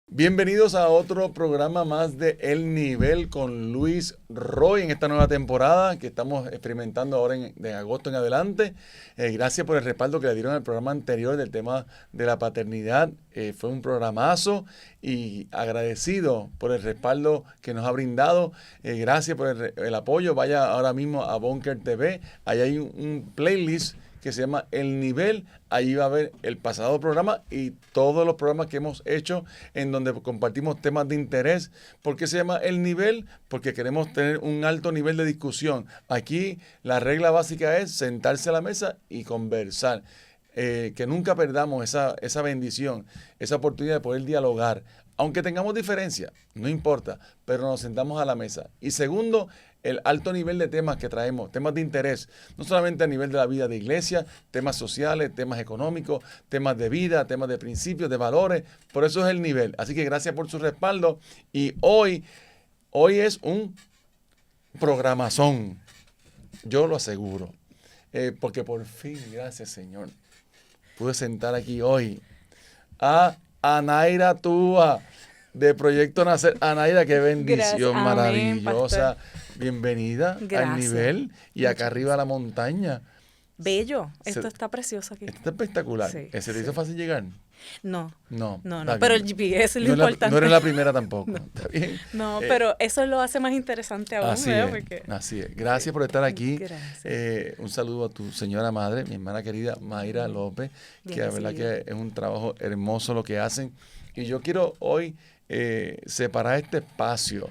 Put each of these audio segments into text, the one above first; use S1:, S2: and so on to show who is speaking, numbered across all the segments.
S1: Bienvenidos a otro programa más de El Nivel con Luis Roy en esta nueva temporada que estamos experimentando ahora de agosto en adelante. Gracias por el respaldo que le dieron al programa anterior del tema de la paternidad. Fue un programazo y agradecido por el respaldo que nos ha brindado. Gracias por el apoyo. Vaya ahora mismo a Bunker TV. Ahí hay un playlist que se llama El Nivel. Ahí va a ver el pasado programa y todos los programas que hemos hecho en donde compartimos temas de interés. ¿Por qué se llama El Nivel? Porque queremos tener un alto nivel de discusión. Aquí la regla básica es sentarse a la mesa y conversar. Que nunca perdamos esa bendición, esa oportunidad de poder dialogar. Aunque tengamos diferencias, no importa, pero nos sentamos a la mesa. Y segundo, el alto nivel de temas que traemos, temas de interés, no solamente a nivel de la vida de iglesia, temas sociales, temas económicos, temas de vida, temas de principios, de valores. Por eso es el nivel. Así que gracias por su respaldo. Y hoy es un programazón. Yo lo aseguro. Porque por fin, gracias Señor, pude sentar aquí hoy a Anaira Túa de Proyecto Nacer. Anaira, qué bendición maravillosa. Amén, bienvenida al nivel y acá arriba a la montaña.
S2: Bello, esto está precioso aquí.
S1: Esto está espectacular.
S2: Sí,
S1: ¿Se te hizo fácil llegar?
S2: No,
S1: pero
S2: el GPS es lo importante.
S1: No eres la primera tampoco, ¿está bien?
S2: No, pero eso lo hace más interesante aún.
S1: Así es. Gracias por estar aquí.
S2: Gracias.
S1: Un saludo a tu señora madre, mi hermana querida Mayra López, que la verdad que es un trabajo hermoso lo que hacen. Y yo quiero hoy separar este espacio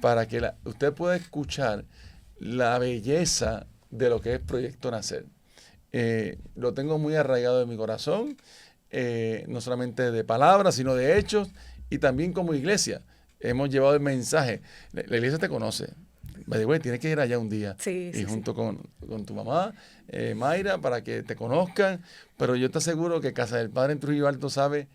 S1: para que usted pueda escuchar la belleza de lo que es Proyecto Nacer. Lo tengo muy arraigado en mi corazón. No solamente de palabras, sino de hechos, y también como iglesia hemos llevado el mensaje. La iglesia te conoce. Tienes que ir allá un día junto con tu mamá, Mayra, para que te conozcan, pero yo te aseguro que Casa del Padre en Trujillo Alto sabe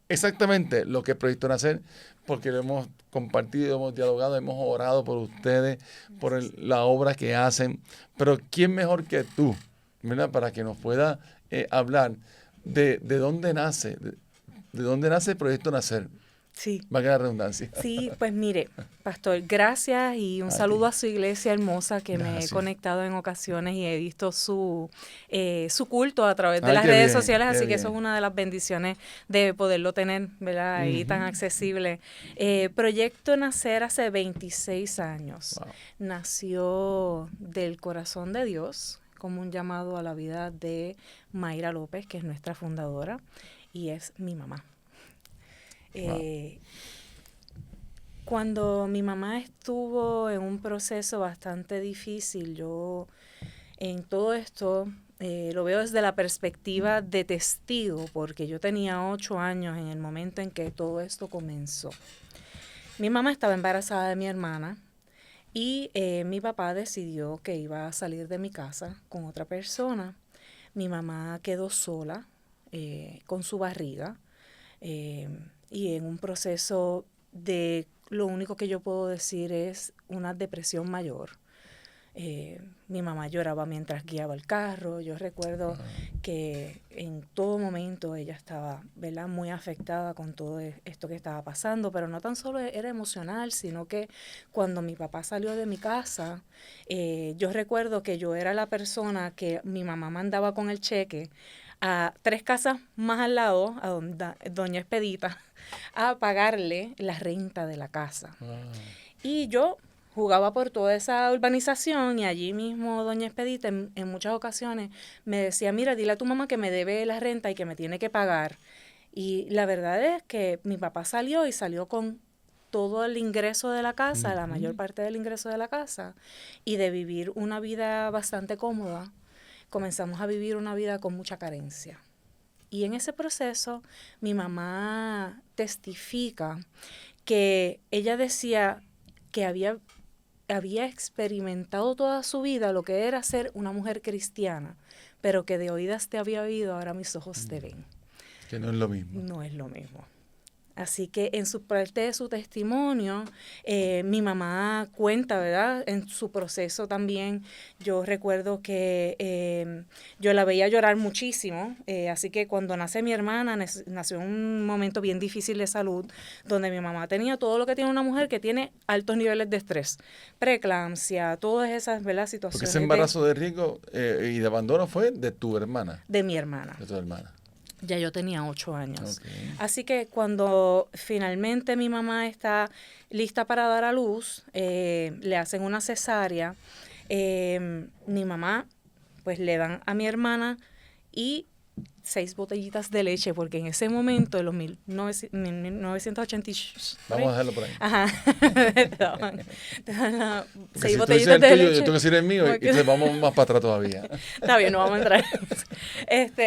S1: exactamente lo que es Proyecto Nacer, porque lo hemos compartido, hemos dialogado, hemos orado por ustedes, por la obra que hacen, pero ¿quién mejor que tú, ¿verdad?, para que nos pueda hablar de dónde nace, de dónde nace el Proyecto Nacer?
S2: Sí.
S1: Va a quedar redundancia.
S2: Sí, pues mire, pastor, gracias y un saludo a su iglesia hermosa que me he conectado en ocasiones y he visto su culto a través de las redes sociales, así que eso es una de las bendiciones de poderlo tener, ¿verdad? Ahí tan accesible. Proyecto Nacer hace 26 años. Wow. Nació del corazón de Dios como un llamado a la vida de Mayra López, que es nuestra fundadora y es mi mamá. Cuando mi mamá estuvo en un proceso bastante difícil, yo en todo esto lo veo desde la perspectiva de testigo, porque yo tenía 8 años en el momento en que todo esto comenzó. Mi mamá estaba embarazada de mi hermana y mi papá decidió que iba a salir de mi casa con otra persona. Mi mamá quedó sola con su barriga. Y en un proceso de, lo único que yo puedo decir es una depresión mayor. Mi mamá lloraba mientras guiaba el carro. Yo recuerdo que en todo momento ella estaba, ¿verdad?, muy afectada con todo esto que estaba pasando, pero no tan solo era emocional, sino que cuando mi papá salió de mi casa, yo recuerdo que yo era la persona que mi mamá mandaba con el cheque a 3 casas más al lado, a doña Expedita, a pagarle la renta de la casa. Y yo jugaba por toda esa urbanización y allí mismo doña Expedita en muchas ocasiones me decía, mira, dile a tu mamá que me debe la renta y que me tiene que pagar. Y la verdad es que mi papá salió con todo el ingreso de la casa, la mayor parte del ingreso de la casa, y de vivir una vida bastante cómoda, comenzamos a vivir una vida con mucha carencia. Y en ese proceso, mi mamá testifica que ella decía que había experimentado toda su vida lo que era ser una mujer cristiana, pero que de oídas te había oído, ahora mis ojos te ven.
S1: Que no es lo mismo.
S2: No es lo mismo. Así que en su parte de su testimonio, mi mamá cuenta, ¿verdad? En su proceso también, yo recuerdo que yo la veía llorar muchísimo, así que cuando nace mi hermana, nació en un momento bien difícil de salud, donde mi mamá tenía todo lo que tiene una mujer que tiene altos niveles de estrés, preeclampsia, todas esas, ¿verdad?
S1: Porque
S2: Situaciones
S1: ese embarazo de riesgo y de abandono fue de tu hermana.
S2: de mi hermana.
S1: De tu hermana.
S2: Ya yo tenía 8 años.
S1: Okay.
S2: Así que cuando finalmente mi mamá está lista para dar a luz, le hacen una cesárea, mi mamá pues le dan a mi hermana y 6 botellitas de leche, porque en ese momento, en los 1980...
S1: Vamos a dejarlo por ahí.
S2: Ajá. Te dan 6
S1: si
S2: botellitas de leche.
S1: Yo tengo que decir el mío y entonces vamos más para atrás todavía.
S2: Está bien, no vamos a entrar.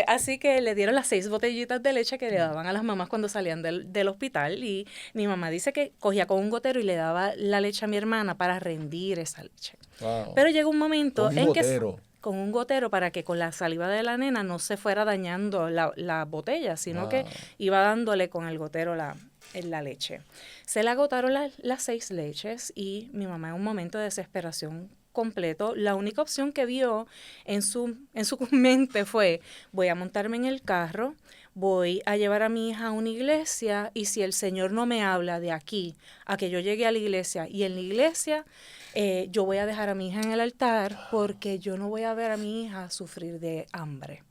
S2: Así que le dieron las 6 botellitas de leche que le daban a las mamás cuando salían del hospital, y mi mamá dice que cogía con un gotero y le daba la leche a mi hermana para rendir esa leche.
S1: Wow.
S2: Pero llegó un momento
S1: Con un
S2: en
S1: gotero.
S2: que con un gotero para que con la saliva de la nena no se fuera dañando la botella, sino que iba dándole con el gotero la leche. Se le agotaron las 6 leches y mi mamá en un momento de desesperación completo, la única opción que vio en su mente fue: voy a montarme en el carro, voy a llevar a mi hija a una iglesia, y si el Señor no me habla de aquí a que yo llegue a la iglesia, y en la iglesia yo voy a dejar a mi hija en el altar, porque yo no voy a ver a mi hija sufrir de hambre.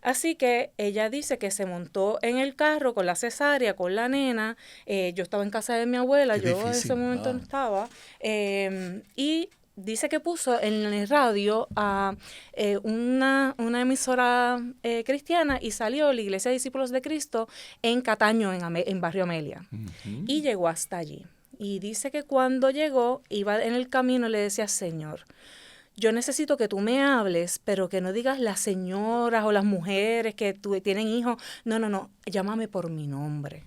S2: Así que ella dice que se montó en el carro con la cesárea, con la nena. Yo estaba en casa de mi abuela,
S1: Qué
S2: yo
S1: difícil.
S2: en ese momento no estaba. Y dice que puso en el radio a una emisora cristiana, y salió la Iglesia de Discípulos de Cristo en Cataño, en Barrio Amelia.
S1: Uh-huh.
S2: Y llegó hasta allí. Y dice que cuando llegó, iba en el camino y le decía: Señor, yo necesito que tú me hables, pero que no digas las señoras o las mujeres que tienen hijos. No, llámame por mi nombre.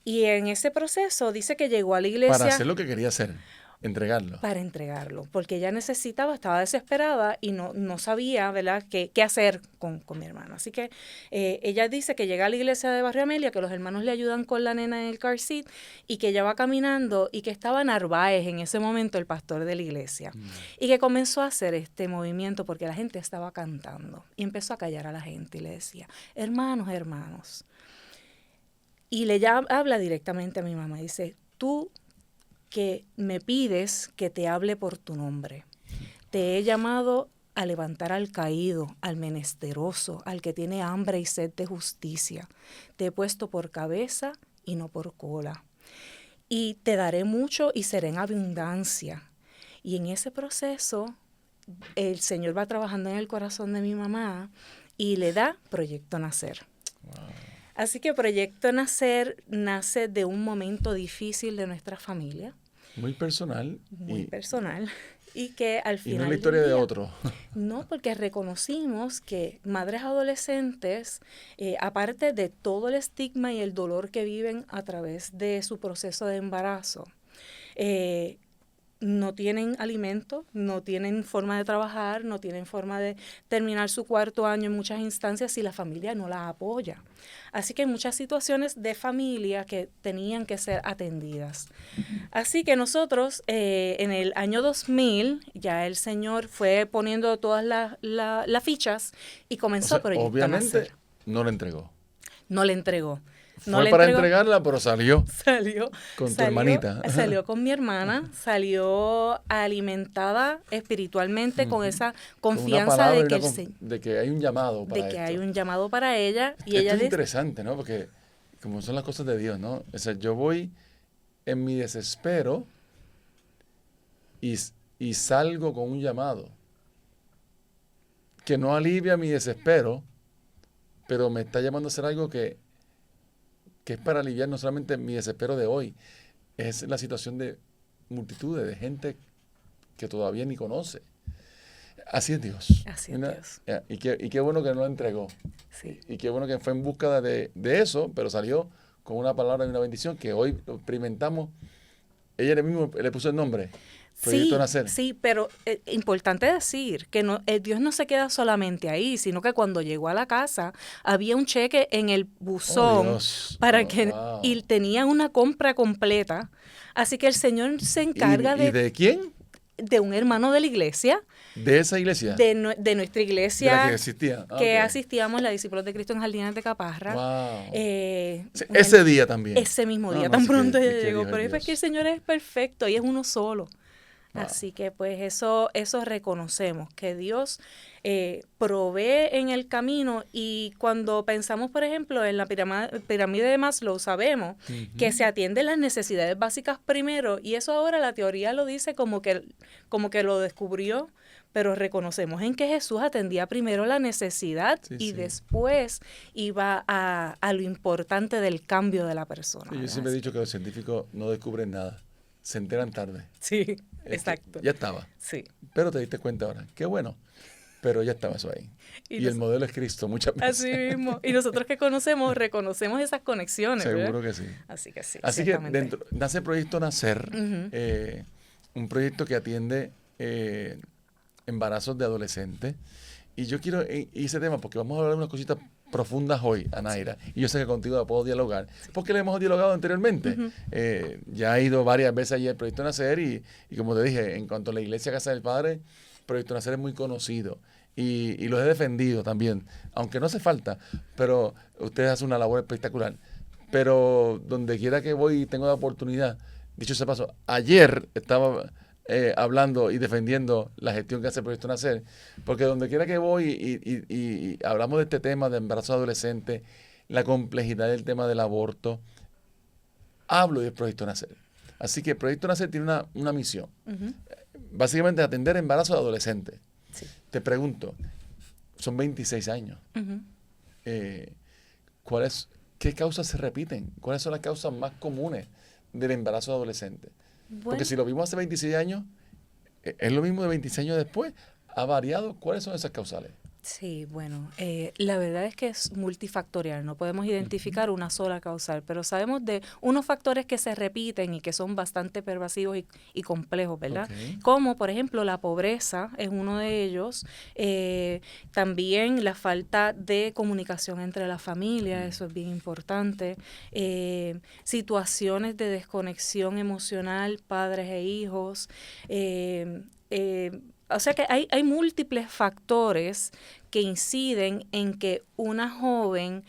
S2: Y en ese proceso dice que llegó a la iglesia.
S1: Para hacer lo que quería hacer, entregarlo.
S2: Para entregarlo, porque ella necesitaba, estaba desesperada y no sabía, ¿verdad?, qué hacer con mi hermano. Así que ella dice que llega a la iglesia de Barrio Amelia, que los hermanos le ayudan con la nena en el car seat, y que ella va caminando, y que estaba Narváez en ese momento, el pastor de la iglesia, y que comenzó a hacer este movimiento porque la gente estaba cantando, y empezó a callar a la gente y le decía: hermanos. Y le habla directamente a mi mamá, dice: tú que me pides que te hable por tu nombre. Te he llamado a levantar al caído, al menesteroso, al que tiene hambre y sed de justicia. Te he puesto por cabeza y no por cola. Y te daré mucho y seré en abundancia. Y en ese proceso, el Señor va trabajando en el corazón de mi mamá y le da Proyecto Nacer. Wow. Así que Proyecto Nacer nace de un momento difícil de nuestra familia.
S1: Muy personal.
S2: Muy personal. Y que al final...
S1: Y no es la historia de otro.
S2: No, porque reconocimos que madres adolescentes, aparte de todo el estigma y el dolor que viven a través de su proceso de embarazo, no tienen alimento, no tienen forma de trabajar, no tienen forma de terminar su 4º año en muchas instancias si la familia no la apoya. Así que hay muchas situaciones de familia que tenían que ser atendidas. Así que nosotros en el año 2000 ya el Señor fue poniendo todas las fichas y comenzó a Proyecto
S1: obviamente
S2: Nacer.
S1: No le entregó.
S2: No le entregó.
S1: Fue para entregarla, pero salió. Con tu hermanita.
S2: Salió con mi hermana, salió alimentada espiritualmente con esa confianza de que
S1: de que hay un llamado para
S2: de que hay un llamado para ella. Y
S1: esto
S2: ella
S1: es interesante, ¿no? Porque como son las cosas de Dios, ¿no? O sea, yo voy en mi desespero y salgo con un llamado que no alivia mi desespero, pero me está llamando a hacer algo que es para aliviar no solamente mi desespero de hoy, es la situación de multitudes de gente que todavía ni conoce. Así es Dios.
S2: Así es Dios.
S1: Y qué bueno que no lo entregó.
S2: Sí.
S1: Y qué bueno que fue en búsqueda de eso, pero salió con una palabra y una bendición que hoy lo experimentamos. Ella le puso el nombre. Proyecto Nacer.
S2: Sí, pero importante decir que no, Dios no se queda solamente ahí, sino que cuando llegó a la casa había un cheque en el buzón
S1: Dios.
S2: para que
S1: Wow.
S2: y tenían una compra completa. Así que el Señor se encarga
S1: ¿Y de quién?
S2: de un hermano de la iglesia,
S1: ¿De esa iglesia?
S2: de nuestra
S1: De la
S2: iglesia
S1: que existía.
S2: que
S1: Ok.
S2: asistíamos, la Discípulos de Cristo en Jardines de Caparra.
S1: Wow.
S2: Sí,
S1: Ese día también.
S2: Ese mismo día,
S1: No,
S2: tan
S1: sí que-
S2: pronto ella
S1: que
S2: llegó.
S1: Dios es
S2: Pero es
S1: Dios.
S2: que el Señor es perfecto y es uno solo.
S1: Wow.
S2: Así que pues eso reconocemos, que Dios provee en el camino, y cuando pensamos, por ejemplo, en la pirámide de Maslow, sabemos que se atienden las necesidades básicas primero, y eso ahora la teoría lo dice como que lo descubrió, pero reconocemos en que Jesús atendía primero la necesidad y después iba a lo importante del cambio de la persona.
S1: Sí, yo siempre he dicho que los científicos no descubren nada, se enteran tarde.
S2: Sí, exacto.
S1: Ya estaba.
S2: Sí.
S1: Pero te diste cuenta ahora. Qué bueno. Pero ya estaba eso ahí. Y el modelo es Cristo muchas veces.
S2: Así mismo. Y nosotros que conocemos, reconocemos esas conexiones.
S1: Seguro
S2: ¿verdad?
S1: que sí.
S2: Así que sí.
S1: Así que nace el Proyecto Nacer, un proyecto que atiende embarazos de adolescentes. Y yo quiero ir ese tema porque vamos a hablar de unas cositas profundas hoy, Anaira. Y yo sé que contigo la puedo dialogar, porque le hemos dialogado anteriormente. Ya he ido varias veces allí al Proyecto Nacer y como te dije, en cuanto a la Iglesia Casa del Padre, Proyecto Nacer es muy conocido. Y los he defendido también, aunque no hace falta, pero ustedes hacen una labor espectacular. Pero donde quiera que voy y tengo la oportunidad, dicho ese paso, ayer estaba hablando y defendiendo la gestión que hace el Proyecto Nacer, porque donde quiera que voy y hablamos de este tema de embarazo adolescente, la complejidad del tema del aborto, hablo del Proyecto Nacer. Así que el Proyecto Nacer tiene una misión, básicamente atender embarazo de adolescentes. Sí. Te pregunto, son 26 años, ¿qué causas se repiten? ¿Cuáles son las causas más comunes del embarazo de adolescente? Bueno. Porque si lo vimos hace 26 años, es lo mismo de 26 años después. ¿Ha variado? ¿Cuáles son esas causales?
S2: Sí, bueno, la verdad es que es multifactorial, no podemos identificar una sola causal, pero sabemos de unos factores que se repiten y que son bastante pervasivos y complejos, ¿verdad? Okay. Como, por ejemplo, la pobreza es uno de ellos, también la falta de comunicación entre las familias, eso es bien importante, situaciones de desconexión emocional, padres e hijos, o sea que hay múltiples factores que inciden en que una joven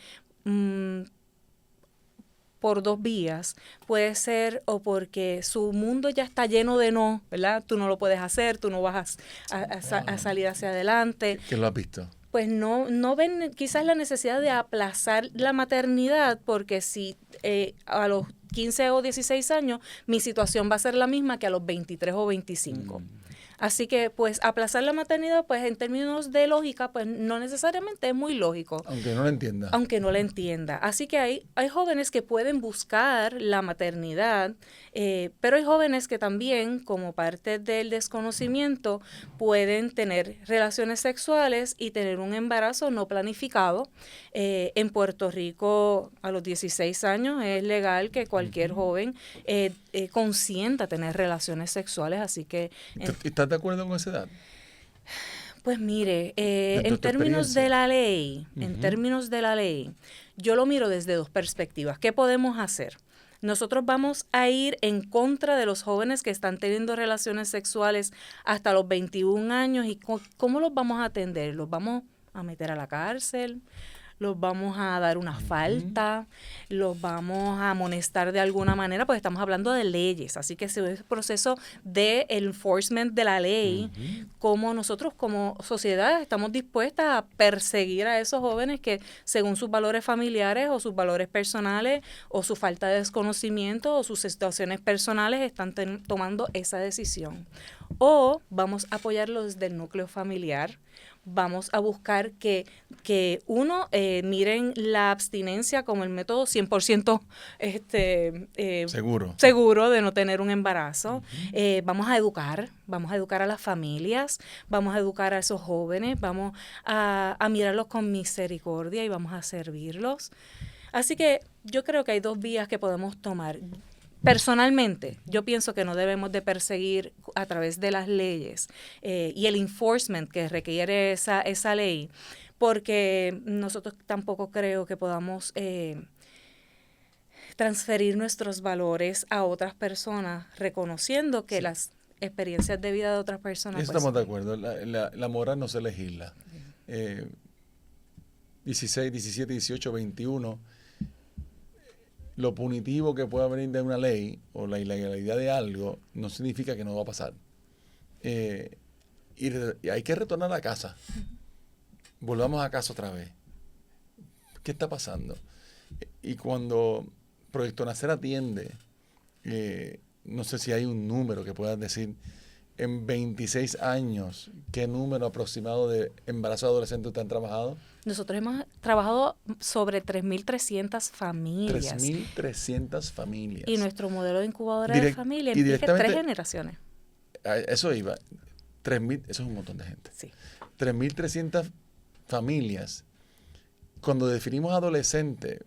S2: por dos vías puede ser o porque su mundo ya está lleno de no, ¿verdad? Tú no lo puedes hacer, tú no vas a salir hacia adelante.
S1: ¿Qué lo has visto?
S2: Pues no ven quizás la necesidad de aplazar la maternidad, porque si a los 15 o 16 años mi situación va a ser la misma que a los 23 o 25. Así que, pues, aplazar la maternidad, pues, en términos de lógica, pues, no necesariamente es muy lógico.
S1: Aunque no la entienda.
S2: Aunque no la entienda. Así que hay jóvenes que pueden buscar la maternidad, pero hay jóvenes que también, como parte del desconocimiento, pueden tener relaciones sexuales y tener un embarazo no planificado. En Puerto Rico, a los 16 años, es legal que cualquier joven consienta tener relaciones sexuales, así que...
S1: ¿Estás de acuerdo con esa edad?
S2: Pues mire, en términos de la ley, yo lo miro desde dos perspectivas. ¿Qué podemos hacer? Nosotros vamos a ir en contra de los jóvenes que están teniendo relaciones sexuales hasta los 21 años. ¿Y cómo los vamos a atender? ¿Los vamos a meter a la cárcel? ¿Los vamos a dar una falta? ¿Los vamos a amonestar de alguna manera? Pues estamos hablando de leyes, así que es un proceso de enforcement de la ley, como nosotros como sociedad estamos dispuestas a perseguir a esos jóvenes que según sus valores familiares o sus valores personales o su falta de desconocimiento o sus situaciones personales están tomando esa decisión. O vamos a apoyarlos desde el núcleo familiar. Vamos a buscar que miren la abstinencia como el método 100% seguro de no tener un embarazo. Vamos a educar a las familias, vamos a educar a esos jóvenes, vamos a mirarlos con misericordia y vamos a servirlos. Así que yo creo que hay dos vías que podemos tomar. Personalmente, yo pienso que no debemos de perseguir a través de las leyes y el enforcement que requiere esa ley, porque nosotros tampoco creo que podamos transferir nuestros valores a otras personas, reconociendo que las experiencias de vida de otras personas...
S1: Eso estamos de acuerdo, la moral no se legisla. 16, 17, 18, 21... lo punitivo que pueda venir de una ley o la ilegalidad de algo no significa que no va a pasar. Y hay que retornar a casa. Volvamos a casa otra vez. ¿Qué está pasando? Y cuando Proyecto Nacer atiende, no sé si hay un número que puedas decir, en 26 años, ¿qué número aproximado de embarazos adolescentes ustedes han trabajado?
S2: Nosotros hemos trabajado sobre 3.300 familias.
S1: 3.300 familias.
S2: Y nuestro modelo de incubadora de familia implica 3 generaciones.
S1: Eso iba. 3.000, eso es un montón de gente.
S2: Sí.
S1: 3.300 familias. Cuando definimos adolescente,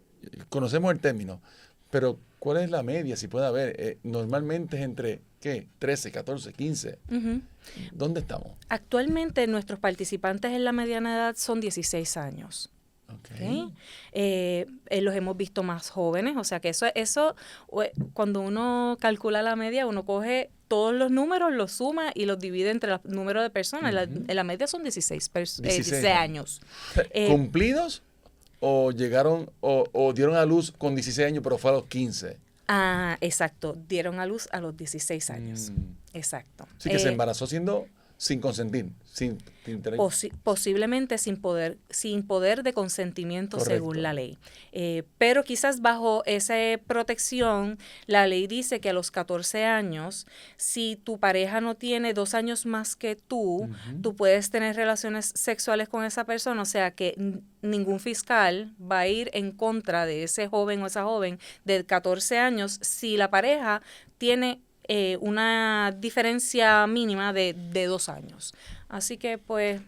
S1: conocemos el término, pero ¿cuál es la media? Si puede haber. Normalmente es entre, ¿qué? 13, 14, 15. Uh-huh. ¿Dónde estamos?
S2: Actualmente nuestros participantes en la mediana edad son 16 años. Okay. Los hemos visto más jóvenes, o sea que eso cuando uno calcula la media, uno coge todos los números, los suma y los divide entre el número de personas. Uh-huh. La media son 16 años.
S1: ¿Cumplidos o llegaron o dieron a luz con 16 años pero fue a los 15?
S2: Ah, exacto, dieron a luz a los 16 años. Exacto.
S1: Sí, que se embarazó sin consentir, sin
S2: posiblemente sin poder de consentimiento. Correcto. Según la ley. Pero quizás bajo esa protección, la ley dice que a los 14 años, si tu pareja no tiene 2 años más que tú, uh-huh, tú puedes tener relaciones sexuales con esa persona, o sea que ningún fiscal va a ir en contra de ese joven o esa joven de 14 años si la pareja tiene una diferencia mínima de 2 años. Así que, pues,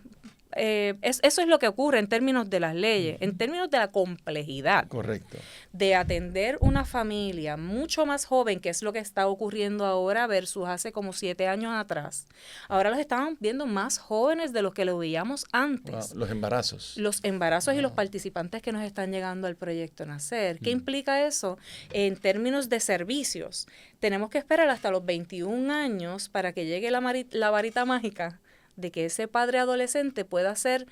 S2: eso es lo que ocurre en términos de las leyes, en términos de la complejidad.
S1: Correcto.
S2: De atender una familia mucho más joven, que es lo que está ocurriendo ahora versus hace como 7 años atrás. Ahora los estaban viendo más jóvenes de los que lo veíamos antes.
S1: Wow, los embarazos.
S2: Los embarazos y los participantes que nos están llegando al proyecto Nacer. ¿Qué implica eso? En términos de servicios, tenemos que esperar hasta los 21 años para que llegue la varita mágica de que ese padre adolescente pueda ser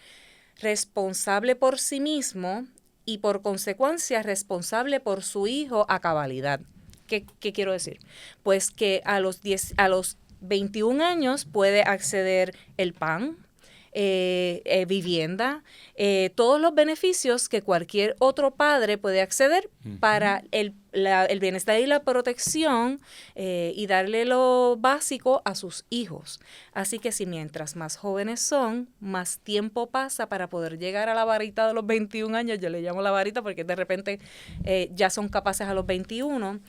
S2: responsable por sí mismo y por consecuencia responsable por su hijo a cabalidad. ¿Qué quiero decir? Pues que a los 21 años puede acceder el PAN, vivienda, todos los beneficios que cualquier otro padre puede acceder para el bienestar y la protección y darle lo básico a sus hijos. Así que si mientras más jóvenes son, más tiempo pasa para poder llegar a la varita de los 21 años, yo le llamo la varita porque de repente ya son capaces a los 21,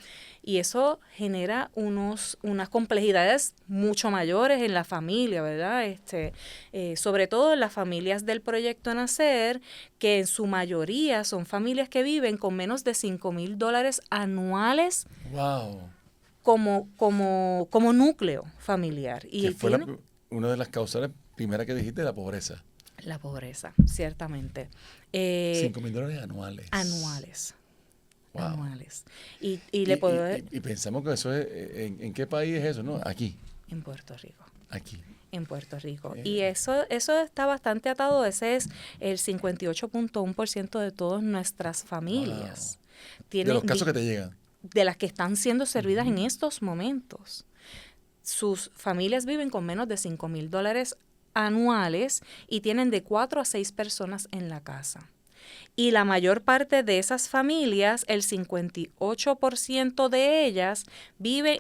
S2: y eso genera unas complejidades mucho mayores en la familia, ¿verdad? Sobre todo en las familias del Proyecto Nacer, que en su mayoría son familias que viven con menos de $5,000 anuales.
S1: Wow.
S2: Como núcleo familiar. Y
S1: que fue una de las causales primeras que dijiste, la pobreza.
S2: La pobreza, ciertamente.
S1: $5,000 anuales.
S2: Anuales.
S1: Wow.
S2: Anuales. Y
S1: pensamos que eso es, ¿en qué país es eso? ¿No? Aquí.
S2: En Puerto Rico.
S1: Aquí.
S2: En Puerto Rico. Y eso está bastante atado. Ese es el 58.1% de todas nuestras familias.
S1: Wow. De los casos que te llegan.
S2: De las que están siendo servidas en estos momentos. Sus familias viven con menos de $5,000 anuales y tienen de 4 a 6 personas en la casa. Y la mayor parte de esas familias, el 58% de ellas,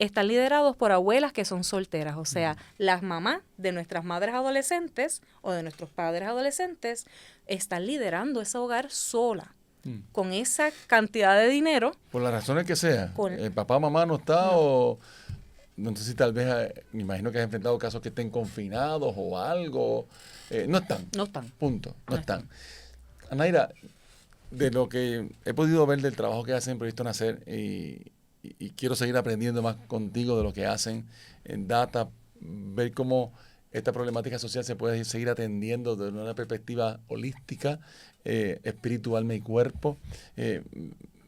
S2: están liderados por abuelas que son solteras. O sea, las mamás de nuestras madres adolescentes o de nuestros padres adolescentes están liderando ese hogar sola. Con esa cantidad de dinero.
S1: Por las razones que sea. El papá o mamá no está o... No sé si tal vez, me imagino que has enfrentado casos que estén confinados o algo. No están.
S2: No están.
S1: Punto. No están. Anaira, de lo que he podido ver del trabajo que hacen en Proyecto Nacer y y quiero seguir aprendiendo más contigo de lo que hacen en data, ver cómo esta problemática social se puede seguir atendiendo desde una perspectiva holística, espiritual, alma y cuerpo.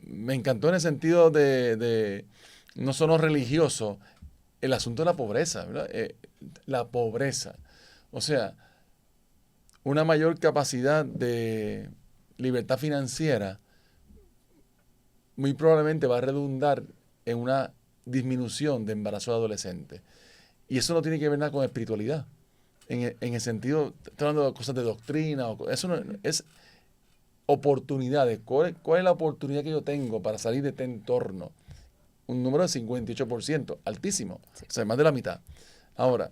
S1: Me encantó en el sentido de no solo religioso, el asunto de la pobreza, ¿verdad? La pobreza. O sea, una mayor capacidad de libertad financiera muy probablemente va a redundar en una disminución de embarazo de adolescentes. Y eso no tiene que ver nada con espiritualidad. En el sentido, estoy hablando de cosas de doctrina, eso no es oportunidades. ¿Cuál es la oportunidad que yo tengo para salir de este entorno? Un número de 58%, altísimo, sí. O sea, más de la mitad. Ahora,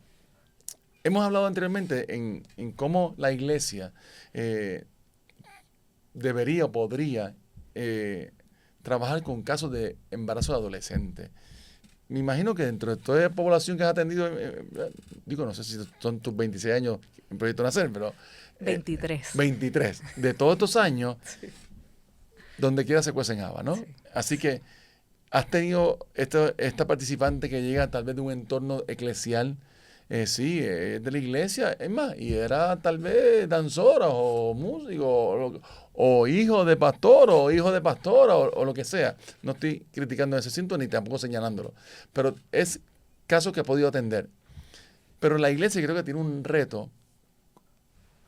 S1: hemos hablado anteriormente en cómo la iglesia debería o podría trabajar con casos de embarazo de adolescentes. Me imagino que dentro de toda la población que has atendido, digo, no sé si son tus 26 años en Proyecto Nacer, pero...
S2: 23.
S1: 23. De todos estos años, sí. Donde quiera se cuecen habas, ¿no? Sí. Así que has tenido esta participante que llega tal vez de un entorno eclesial, sí, de la iglesia, es más, y era tal vez danzora o músico, o hijo de pastor, o hijo de pastora, o lo que sea. No estoy criticando ese asunto ni tampoco señalándolo, pero es caso que ha podido atender. Pero la iglesia creo que tiene un reto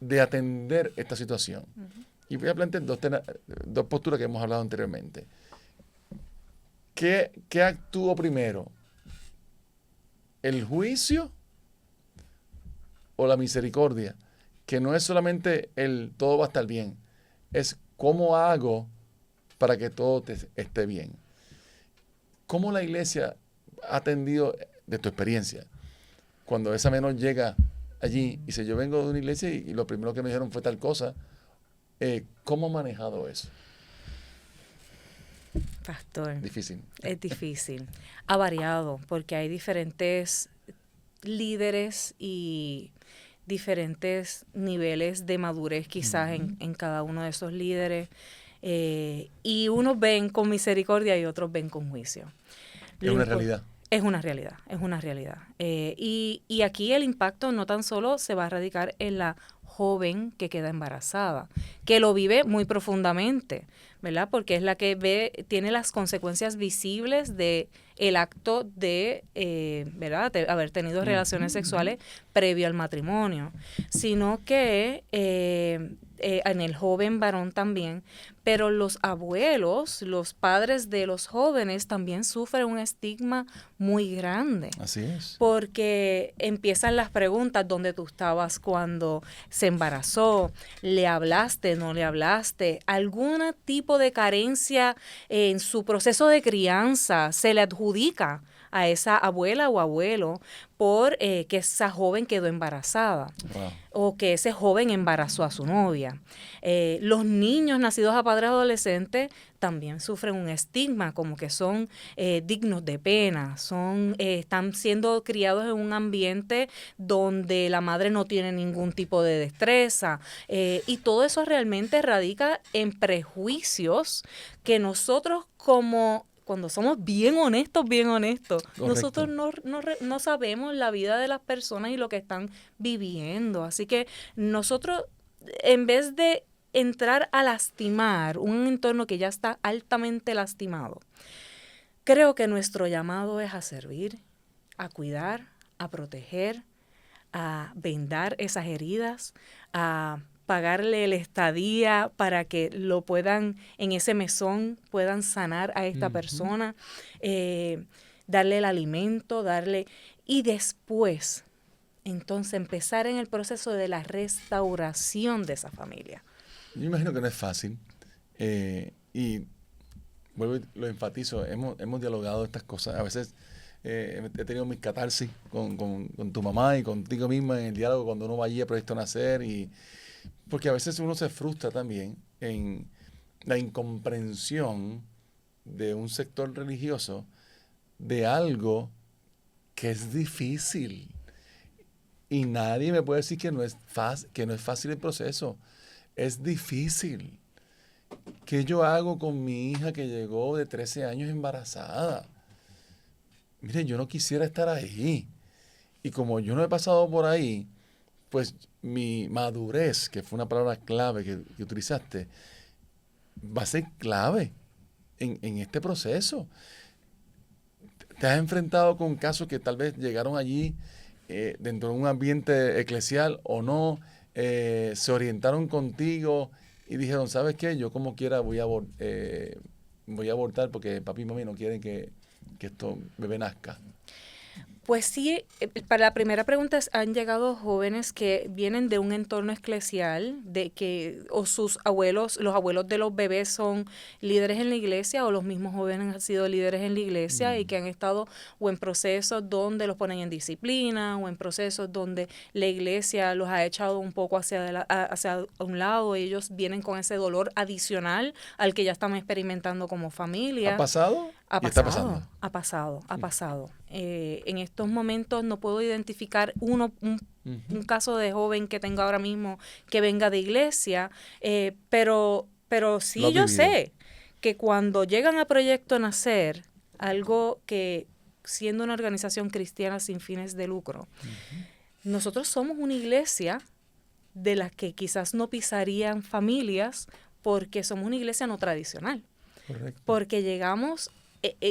S1: de atender esta situación. Uh-huh. Y voy a plantear dos posturas que hemos hablado anteriormente. ¿Qué actuó primero? ¿El juicio o la misericordia? Que no es solamente el todo va a estar bien, es cómo hago para que todo esté bien. ¿Cómo la iglesia ha atendido, de tu experiencia, cuando esa menor llega allí y dice, yo vengo de una iglesia y lo primero que me dijeron fue tal cosa? ¿Cómo ha manejado eso?
S2: Pastor.
S1: Difícil.
S2: Es difícil. Ha variado porque hay diferentes líderes y diferentes niveles de madurez quizás uh-huh. en cada uno de esos líderes. Y unos ven con misericordia y otros ven con juicio.
S1: Es una realidad.
S2: Es una realidad, es una realidad. Y aquí el impacto no tan solo se va a radicar en la joven que queda embarazada, que lo vive muy profundamente, ¿verdad? Porque es la que tiene las consecuencias visibles de el acto de, ¿verdad?, de haber tenido relaciones sexuales previo al matrimonio, sino que en el joven varón también, pero los abuelos, los padres de los jóvenes también sufren un estigma muy grande.
S1: Así es.
S2: Porque empiezan las preguntas, ¿dónde tú estabas cuando se embarazó? ¿Le hablaste, no le hablaste? ¿Algún tipo de carencia en su proceso de crianza se le adjudica a esa abuela o abuelo por que esa joven quedó embarazada? Wow. O que ese joven embarazó a su novia? Los niños nacidos a padres adolescentes también sufren un estigma, como que son dignos de pena, están siendo criados en un ambiente donde la madre no tiene ningún tipo de destreza, y todo eso realmente radica en prejuicios que nosotros cuando somos bien honestos, correcto, nosotros no sabemos la vida de las personas y lo que están viviendo. Así que nosotros, en vez de entrar a lastimar un entorno que ya está altamente lastimado, creo que nuestro llamado es a servir, a cuidar, a proteger, a vendar esas heridas, a pagarle la estadía para que lo puedan, en ese mesón, puedan sanar a esta persona, darle el alimento, y después, entonces, empezar en el proceso de la restauración de esa familia.
S1: Yo imagino que no es fácil, y vuelvo y lo enfatizo, hemos dialogado estas cosas, a veces he tenido mis catarsis con tu mamá y contigo misma en el diálogo cuando uno va allí a Proyecto Nacer, porque a veces uno se frustra también en la incomprensión de un sector religioso de algo que es difícil. Y nadie me puede decir que no es fácil el proceso. Es difícil. ¿Qué yo hago con mi hija que llegó de 13 años embarazada? mire, yo no quisiera estar ahí. Y como yo no he pasado por ahí, pues mi madurez, que fue una palabra clave que utilizaste, va a ser clave en este proceso. ¿Te has enfrentado con casos que tal vez llegaron allí dentro de un ambiente eclesial o no? Se orientaron contigo y dijeron, ¿sabes qué? Yo como quiera voy a abortar porque papi y mami no quieren que esto bebé nazca.
S2: Pues sí, para la primera pregunta han llegado jóvenes que vienen de un entorno eclesial, o sus abuelos, los abuelos de los bebés son líderes en la iglesia o los mismos jóvenes han sido líderes en la iglesia y que han estado o en procesos donde los ponen en disciplina o en procesos donde la iglesia los ha echado un poco hacia un lado. Ellos vienen con ese dolor adicional al que ya están experimentando como familia.
S1: ¿Ha pasado?
S2: Ha
S1: ¿Y está
S2: pasado,
S1: pasando?
S2: ha pasado. En estos momentos no puedo identificar un caso de joven que tengo ahora mismo que venga de iglesia, pero sí yo sé que cuando llegan a Proyecto Nacer, algo que siendo una organización cristiana sin fines de lucro, nosotros somos una iglesia de las que quizás no pisarían familias porque somos una iglesia no tradicional.
S1: Correcto.
S2: Porque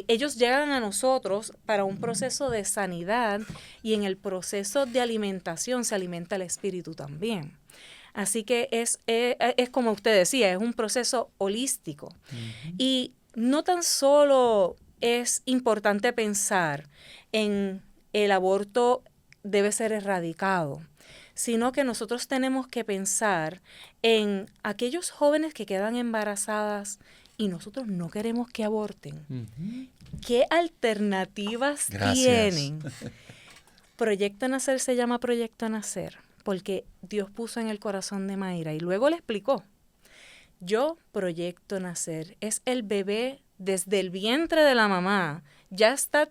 S2: ellos llegan a nosotros para un proceso de sanidad y en el proceso de alimentación se alimenta el espíritu también. Así que es como usted decía, es un proceso holístico. Y no tan solo es importante pensar en el aborto debe ser erradicado, sino que nosotros tenemos que pensar en aquellos jóvenes que quedan embarazadas y nosotros no queremos que aborten. ¿Qué alternativas tienen? Proyecto Nacer se llama Proyecto Nacer porque Dios puso en el corazón de Mayra y luego le explicó. Yo proyecto nacer. Es el bebé desde el vientre de la mamá. Ya está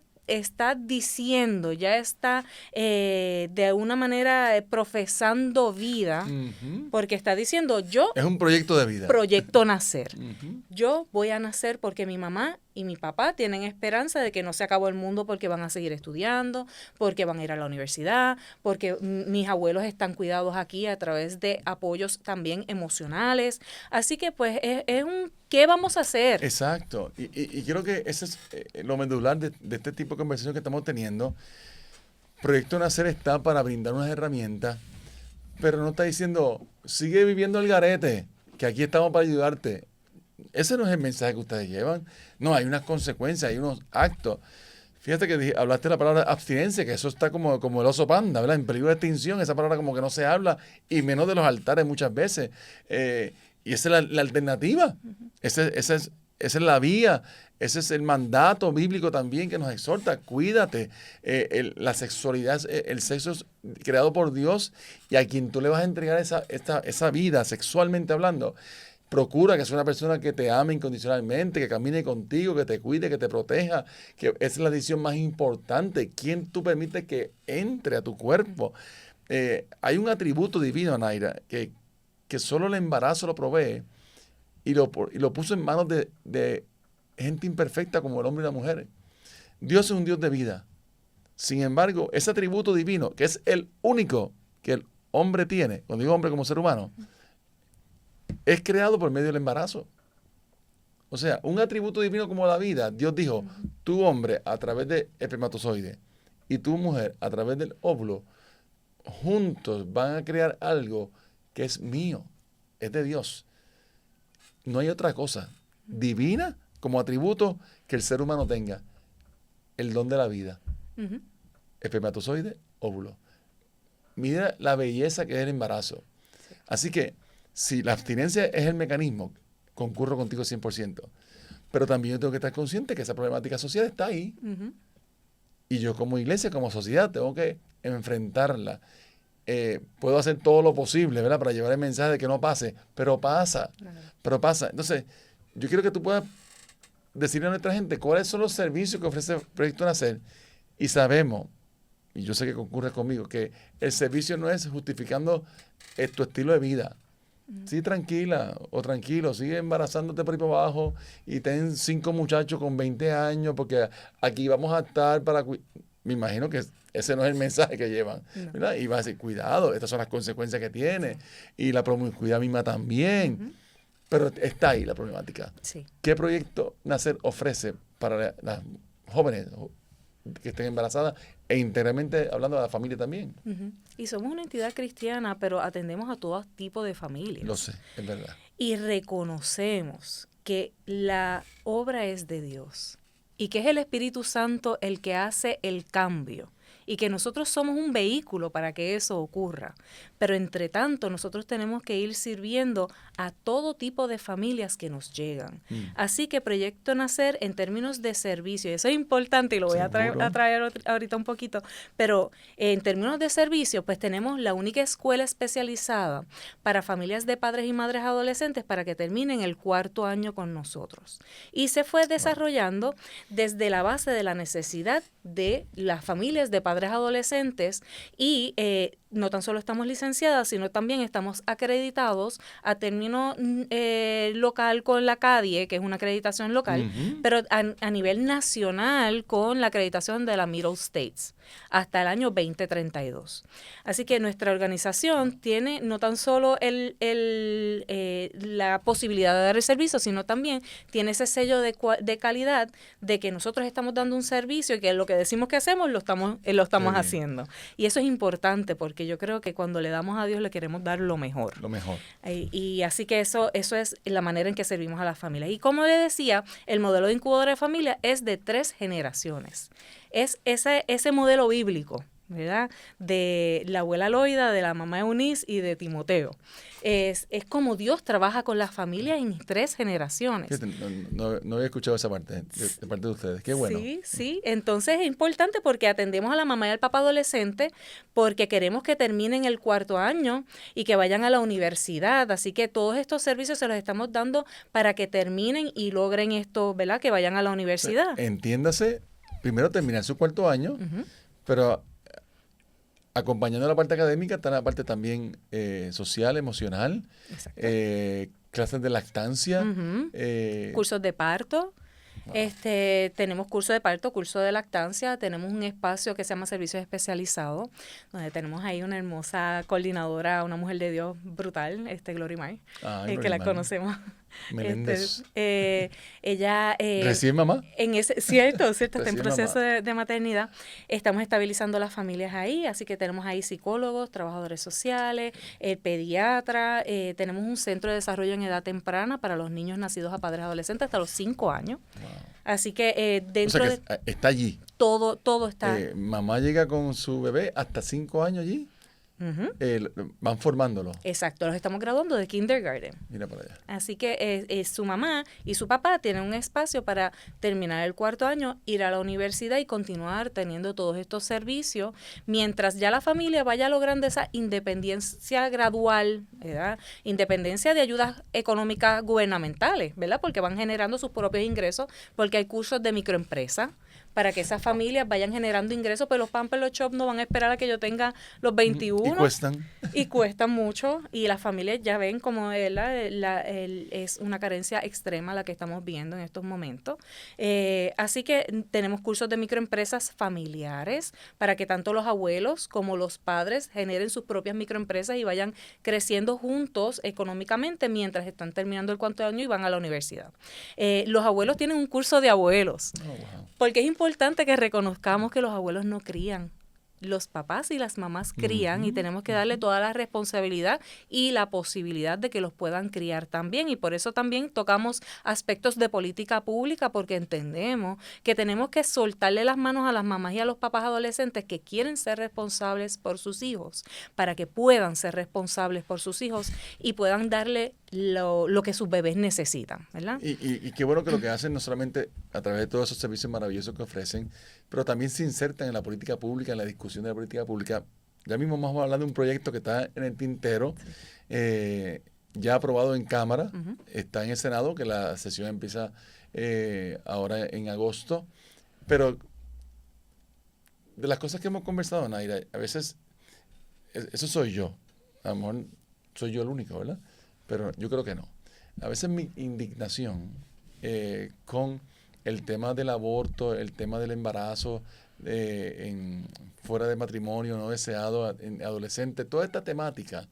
S2: diciendo, ya está de una manera profesando vida, porque está diciendo yo...
S1: Es un proyecto de vida.
S2: Proyecto nacer. Yo voy a nacer porque mi mamá y mi papá tienen esperanza de que no se acabó el mundo porque van a seguir estudiando, porque van a ir a la universidad, porque mis abuelos están cuidados aquí a través de apoyos también emocionales. Así que pues es un ¿qué vamos a hacer?
S1: Exacto. Y creo que ese es lo medular de este tipo de conversación que estamos teniendo. Proyecto Nacer está para brindar unas herramientas, pero no está diciendo, sigue viviendo el garete, que aquí estamos para ayudarte. Ese no es el mensaje que ustedes llevan. No, hay unas consecuencias, hay unos actos. Fíjate que hablaste de la palabra abstinencia, que eso está como el oso panda, ¿verdad? En peligro de extinción, esa palabra como que no se habla, y menos de los altares muchas veces. Y esa es la alternativa. Esa es la vía. Ese es el mandato bíblico también que nos exhorta. Cuídate. La sexualidad, el sexo es creado por Dios y a quien tú le vas a entregar esa vida sexualmente hablando, procura que sea una persona que te ame incondicionalmente, que camine contigo, que te cuide, que te proteja, que esa es la decisión más importante. ¿Quién tú permites que entre a tu cuerpo? Hay un atributo divino, Naira, que solo el embarazo lo provee y lo puso en manos de gente imperfecta como el hombre y la mujer. Dios es un Dios de vida. Sin embargo, ese atributo divino, que es el único que el hombre tiene, cuando digo hombre como ser humano, es creado por medio del embarazo. O sea, un atributo divino como la vida, Dios dijo, tú hombre a través del espermatozoide y tu mujer a través del óvulo, juntos van a crear algo que es mío, es de Dios. No hay otra cosa divina como atributo que el ser humano tenga. El don de la vida. Espermatozoide, óvulo. Mira la belleza que es el embarazo. Así que, si la abstinencia es el mecanismo, concurro contigo 100%. Pero también yo tengo que estar consciente que esa problemática social está ahí. Y yo como iglesia, como sociedad, tengo que enfrentarla. Puedo hacer todo lo posible, ¿verdad?, para llevar el mensaje de que no pase, pero pasa. Pero pasa. Entonces, yo quiero que tú puedas decirle a nuestra gente cuáles son los servicios que ofrece Proyecto Nacer. Y sabemos, y yo sé que concurre conmigo, que el servicio no es justificando tu estilo de vida. Sí, tranquila o tranquilo, sigue embarazándote por ahí para abajo y ten 5 muchachos con 20 años porque aquí vamos a estar para... Me imagino que ese no es el mensaje que llevan,
S2: No.
S1: ¿verdad? Y va a decir, cuidado, estas son las consecuencias que tiene. Y la promiscuidad misma también.
S2: Ujú.
S1: Pero está ahí la problemática.
S2: Sí.
S1: ¿Qué proyecto Nacer ofrece para las jóvenes que estén embarazadas e íntegramente hablando de la familia también?
S2: Ujú. Y somos una entidad cristiana, pero atendemos a todo tipo de familias.
S1: Lo sé, es verdad.
S2: Y reconocemos que la obra es de Dios y que es el Espíritu Santo el que hace el cambio y que nosotros somos un vehículo para que eso ocurra. Pero entre tanto, nosotros tenemos que ir sirviendo a todo tipo de familias que nos llegan. Así que Proyecto Nacer en términos de servicio, y eso es importante y lo voy a traer ahorita un poquito, pero en términos de servicio, pues tenemos la única escuela especializada para familias de padres y madres adolescentes para que terminen el 4º año con nosotros. Y se fue desarrollando desde la base de la necesidad de las familias de padres adolescentes y no tan solo estamos licenciadas, sino también estamos acreditados a término local con la CADIE, que es una acreditación local, pero a nivel nacional con la acreditación de la Middle States hasta el año 2032. Así que nuestra organización tiene no tan solo la posibilidad de dar el servicio, sino también tiene ese sello de calidad de que nosotros estamos dando un servicio y que lo que decimos que hacemos lo estamos haciendo. Y eso es importante porque yo creo que cuando le damos a Dios le queremos dar lo mejor.
S1: Lo mejor.
S2: Y así que eso es la manera en que servimos a las familias. Y como le decía, el modelo de incubadora de familia es de 3 generaciones. Es ese modelo bíblico, ¿verdad? De la abuela Loida, de la mamá Eunice y de Timoteo. Es como Dios trabaja con las familias en 3 generaciones.
S1: No había escuchado esa parte de parte de ustedes. Qué bueno.
S2: Sí. Entonces es importante porque atendemos a la mamá y al papá adolescente porque queremos que terminen el 4º año y que vayan a la universidad. Así que todos estos servicios se los estamos dando para que terminen y logren esto, ¿verdad? Que vayan a la universidad.
S1: O sea, entiéndase, primero terminar su 4º año, pero acompañando la parte académica está la parte también social, emocional, clases de lactancia.
S2: Cursos de parto. Tenemos curso de parto, curso de lactancia, tenemos un espacio que se llama Servicios Especializados, donde tenemos ahí una hermosa coordinadora, una mujer de Dios brutal, Glory Mar, que la conocemos.
S1: Meléndez.
S2: Ella
S1: ¿Recién mamá?
S2: Cierto, está en proceso de maternidad. Estamos estabilizando las familias ahí, así que tenemos ahí psicólogos, trabajadores sociales, el pediatra, tenemos un centro de desarrollo en edad temprana para los niños nacidos a padres adolescentes hasta los 5 años. Wow. Así que dentro
S1: o sea que está allí.
S2: Todo está.
S1: Mamá llega con su bebé hasta 5 años allí. Van formándolo.
S2: Exacto, los estamos graduando de kindergarten.
S1: Mira para allá.
S2: Así que su mamá y su papá tienen un espacio para terminar el 4º año, ir a la universidad y continuar teniendo todos estos servicios, mientras ya la familia vaya logrando esa independencia gradual, ¿verdad? Independencia de ayudas económicas gubernamentales, ¿verdad? Porque van generando sus propios ingresos, porque hay cursos de microempresa para que esas familias vayan generando ingresos, pero los Pampers, los Chops no van a esperar a que yo tenga los 21.
S1: Y cuestan.
S2: Y cuestan mucho, y las familias ya ven como es una carencia extrema la que estamos viendo en estos momentos. Así que tenemos cursos de microempresas familiares para que tanto los abuelos como los padres generen sus propias microempresas y vayan creciendo juntos económicamente mientras están terminando el 4º año y van a la universidad. Los abuelos tienen un curso de abuelos, porque es importante que reconozcamos que los abuelos no crían. Los papás y las mamás crían y tenemos que darle toda la responsabilidad y la posibilidad de que los puedan criar también. Y por eso también tocamos aspectos de política pública, porque entendemos que tenemos que soltarle las manos a las mamás y a los papás adolescentes que quieren ser responsables por sus hijos, para que puedan ser responsables por sus hijos y puedan darle lo que sus bebés necesitan, ¿verdad?
S1: Y qué bueno que lo que hacen no solamente a través de todos esos servicios maravillosos que ofrecen, pero también se insertan en la política pública, en la discusión de la política pública. Ya mismo vamos a hablar de un proyecto que está en el tintero, ya aprobado en Cámara, está en el Senado, que la sesión empieza ahora en agosto, pero de las cosas que hemos conversado, Naira, a veces, eso soy yo, a lo mejor soy yo el único, ¿verdad? pero yo creo que no. A veces mi indignación con el tema del aborto, el tema del embarazo fuera de matrimonio, no deseado, en adolescente, toda esta temática,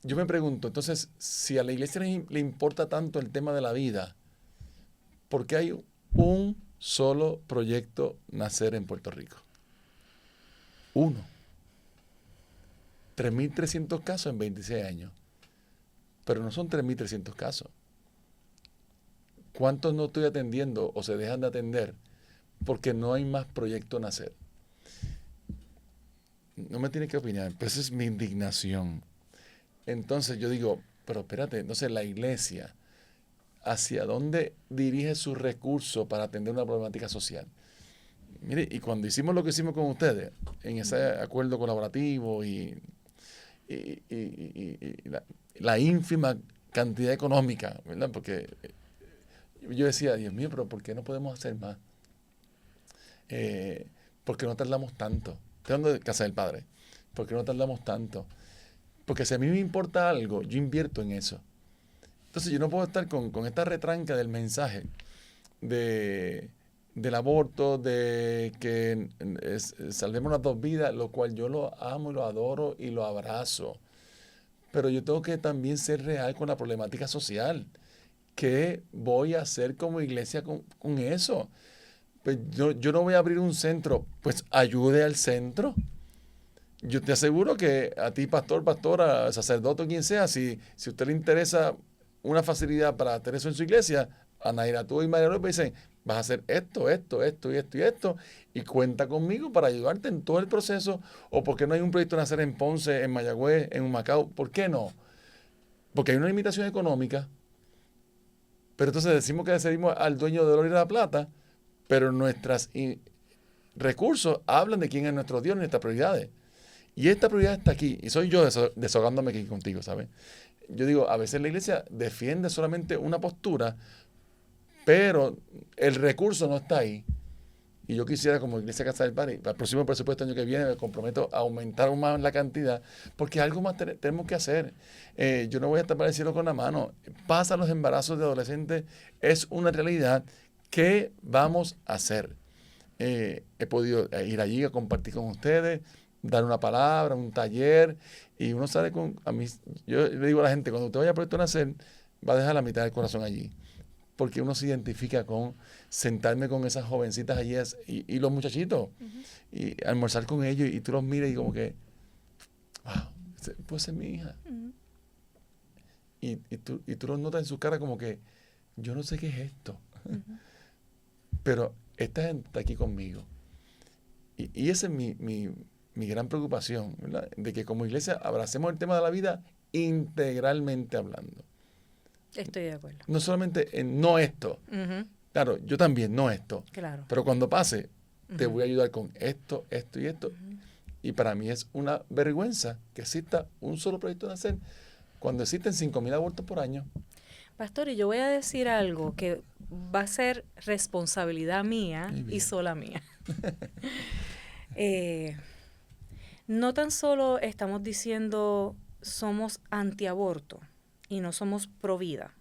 S1: yo me pregunto, entonces, si a la iglesia le importa tanto el tema de la vida, ¿por qué hay un solo proyecto Nacer en Puerto Rico? Uno. 3.300 casos en 26 años. Pero no son 3.300 casos. ¿Cuántos no estoy atendiendo o se dejan de atender porque no hay más proyecto Nacer? No me tiene que opinar, pero esa es mi indignación. Entonces yo digo, pero espérate, entonces la iglesia, ¿hacia dónde dirige sus recursos para atender una problemática social? Mire, y cuando hicimos lo que hicimos con ustedes, en ese acuerdo colaborativo y la ínfima cantidad económica, ¿verdad? Porque yo decía, Dios mío, pero ¿por qué no podemos hacer más? ¿Por qué no tardamos tanto? Estoy hablando de Casa del Padre. ¿Por qué no tardamos tanto? Porque si a mí me importa algo, yo invierto en eso. Entonces yo no puedo estar con esta retranca del mensaje del aborto, de que salvemos las dos vidas, lo cual yo lo amo y lo adoro y lo abrazo. Pero yo tengo que también ser real con la problemática social. ¿Qué voy a hacer como iglesia con eso? Pues yo no voy a abrir un centro, pues ayude al centro. Yo te aseguro que a ti, pastor, pastora, sacerdote o quien sea, si a usted le interesa una facilidad para hacer eso en su iglesia, a Naira, tú y María López dicen, vas a hacer esto, y cuenta conmigo para ayudarte en todo el proceso. O ¿por qué no hay un proyecto de Nacer en Ponce, en Mayagüez, en Humacao? ¿Por qué no? Porque hay una limitación económica. Pero entonces decimos que le servimos al dueño de oro y de la plata, pero nuestros recursos hablan de quién es nuestro Dios y nuestras prioridades. Y esta prioridad está aquí, y soy yo desahogándome aquí contigo, ¿sabes? Yo digo, a veces la iglesia defiende solamente una postura, pero el recurso no está ahí. Y yo quisiera, como Iglesia Casa del Padre, para el próximo presupuesto año que viene, me comprometo a aumentar aún más la cantidad, porque algo más tenemos que hacer. Yo no voy a tapar el cielo con la mano. Pasan los embarazos de adolescentes, es una realidad. ¿Qué vamos a hacer? He podido ir allí a compartir con ustedes, dar una palabra, un taller, y uno sale yo le digo a la gente, cuando usted vaya a Proyecto Nacer, va a dejar la mitad del corazón allí, porque uno se identifica con sentarme con esas jovencitas allí y los muchachitos, y almorzar con ellos, y tú los miras y como que, wow, puede ser mi hija. Y tú los notas en su cara como que, yo no sé qué es esto, pero esta gente está aquí conmigo. Y esa es mi gran preocupación, ¿verdad? De que como iglesia abracemos el tema de la vida integralmente hablando.
S2: Estoy de acuerdo.
S1: No solamente en no esto. Claro, yo también, no esto.
S2: Claro.
S1: Pero cuando pase, te voy a ayudar con esto, esto y esto. Y para mí es una vergüenza que exista un solo proyecto de Nacer cuando existen 5,000 abortos por año.
S2: Pastor, y yo voy a decir algo que va a ser responsabilidad mía y sola mía. No tan solo estamos diciendo somos antiaborto y no somos pro vida,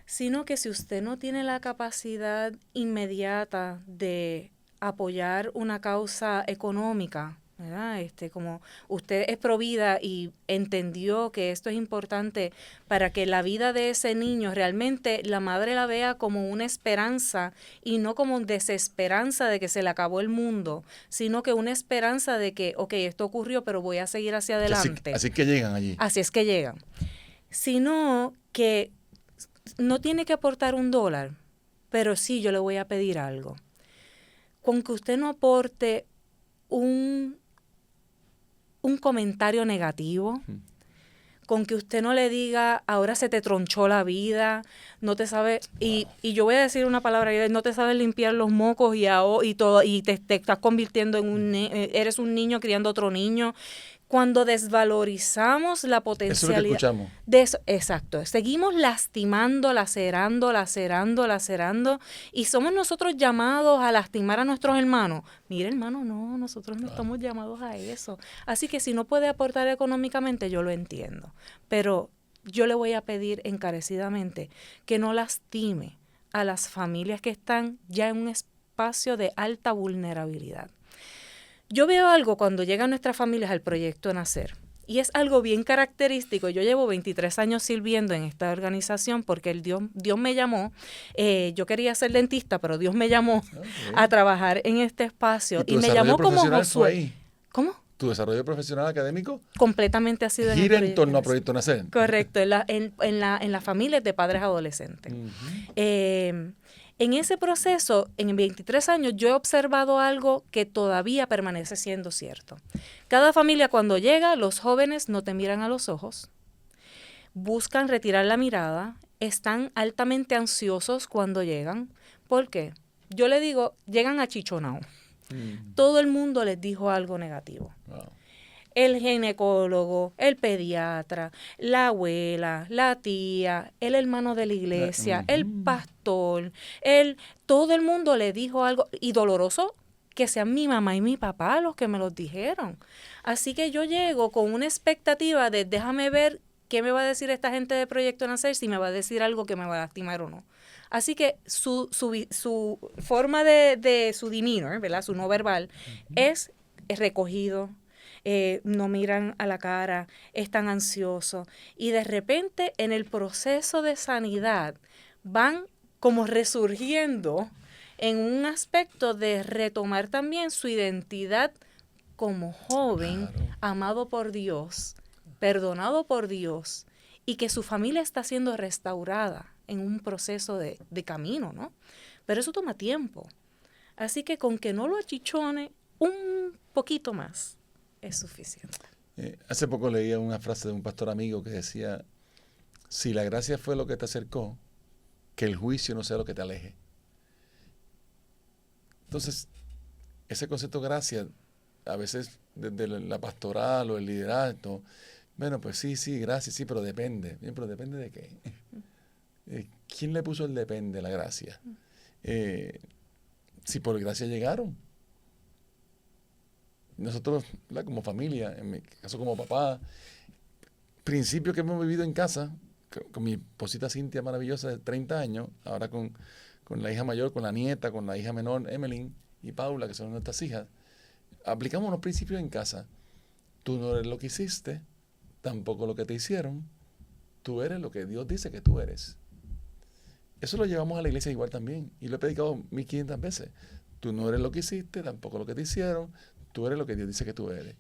S2: sino que si usted no tiene la capacidad inmediata de apoyar una causa económica, ¿verdad? Como usted es pro vida y entendió que esto es importante para que la vida de ese niño realmente la madre la vea como una esperanza y no como desesperanza de que se le acabó el mundo, sino que una esperanza de que, ok, esto ocurrió, pero voy a seguir hacia adelante.
S1: Así que llegan allí.
S2: Así es que llegan. Sino que no tiene que aportar $1, pero sí yo le voy a pedir algo. Con que usted no aporte un comentario negativo, con que usted no le diga, ahora se te tronchó la vida, no te sabe, y yo voy a decir una palabra, no te sabes limpiar los mocos y todo, y te estás convirtiendo en eres un niño criando otro niño, Cuando desvalorizamos la
S1: Eso es lo que
S2: potencialidad
S1: escuchamos.
S2: de eso, exacto, seguimos lastimando, lacerando, y somos nosotros llamados a lastimar a nuestros hermanos. Mire, hermano, no, nosotros no estamos llamados a eso. Así que si no puede aportar económicamente, yo lo entiendo. Pero yo le voy a pedir encarecidamente que no lastime a las familias que están ya en un espacio de alta vulnerabilidad. Yo veo algo cuando llegan nuestras familias al proyecto Nacer, y es algo bien característico. Yo llevo 23 años sirviendo en esta organización porque Dios me llamó. Yo quería ser dentista, pero Dios me llamó a trabajar en este espacio y me llamó como Josué.
S1: Ahí.
S2: ¿Cómo?
S1: ¿Tu desarrollo profesional académico?
S2: Completamente ha sido en
S1: gira en torno a Proyecto Nacer.
S2: Correcto, en las familias de padres adolescentes. En ese proceso, en 23 años, yo he observado algo que todavía permanece siendo cierto. Cada familia cuando llega, los jóvenes no te miran a los ojos, buscan retirar la mirada, están altamente ansiosos cuando llegan. ¿Por qué? Yo le digo, llegan achichonados. Todo el mundo les dijo algo negativo. Wow. El ginecólogo, el pediatra, la abuela, la tía, el hermano de la iglesia, el pastor, todo el mundo le dijo algo, y doloroso que sean mi mamá y mi papá los que me los dijeron. Así que yo llego con una expectativa de déjame ver qué me va a decir esta gente de Proyecto Nacer, si me va a decir algo que me va a lastimar o no. Así que su forma de su demeanor, ¿verdad? Su no verbal, es recogido, no miran a la cara, están ansiosos, y de repente en el proceso de sanidad van como resurgiendo en un aspecto de retomar también su identidad como joven, amado por Dios, perdonado por Dios, y que su familia está siendo restaurada en un proceso de camino, ¿no? Pero eso toma tiempo. Así que con que no lo achichone un poquito más, es suficiente.
S1: Hace poco leía una frase de un pastor amigo que decía, si la gracia fue lo que te acercó, que el juicio no sea lo que te aleje. Entonces, ese concepto de gracia, a veces desde la pastoral o el liderazgo, bueno, pues sí, gracias, sí, pero depende. Bien, pero ¿depende de qué? ¿Quién le puso el depende, la gracia? Si por gracia llegaron. Nosotros, ¿verdad? Como familia, en mi caso como papá, principios que hemos vivido en casa, con mi esposita Cintia maravillosa de 30 años, ahora con la hija mayor, con la nieta, con la hija menor, Emeline y Paula, que son nuestras hijas, aplicamos unos principios en casa. Tú no eres lo que hiciste, tampoco lo que te hicieron, tú eres lo que Dios dice que tú eres. Eso lo llevamos a la iglesia igual también, y lo he predicado 1500 veces. Tú no eres lo que hiciste, tampoco lo que te hicieron, tú eres lo que Dios dice que tú eres.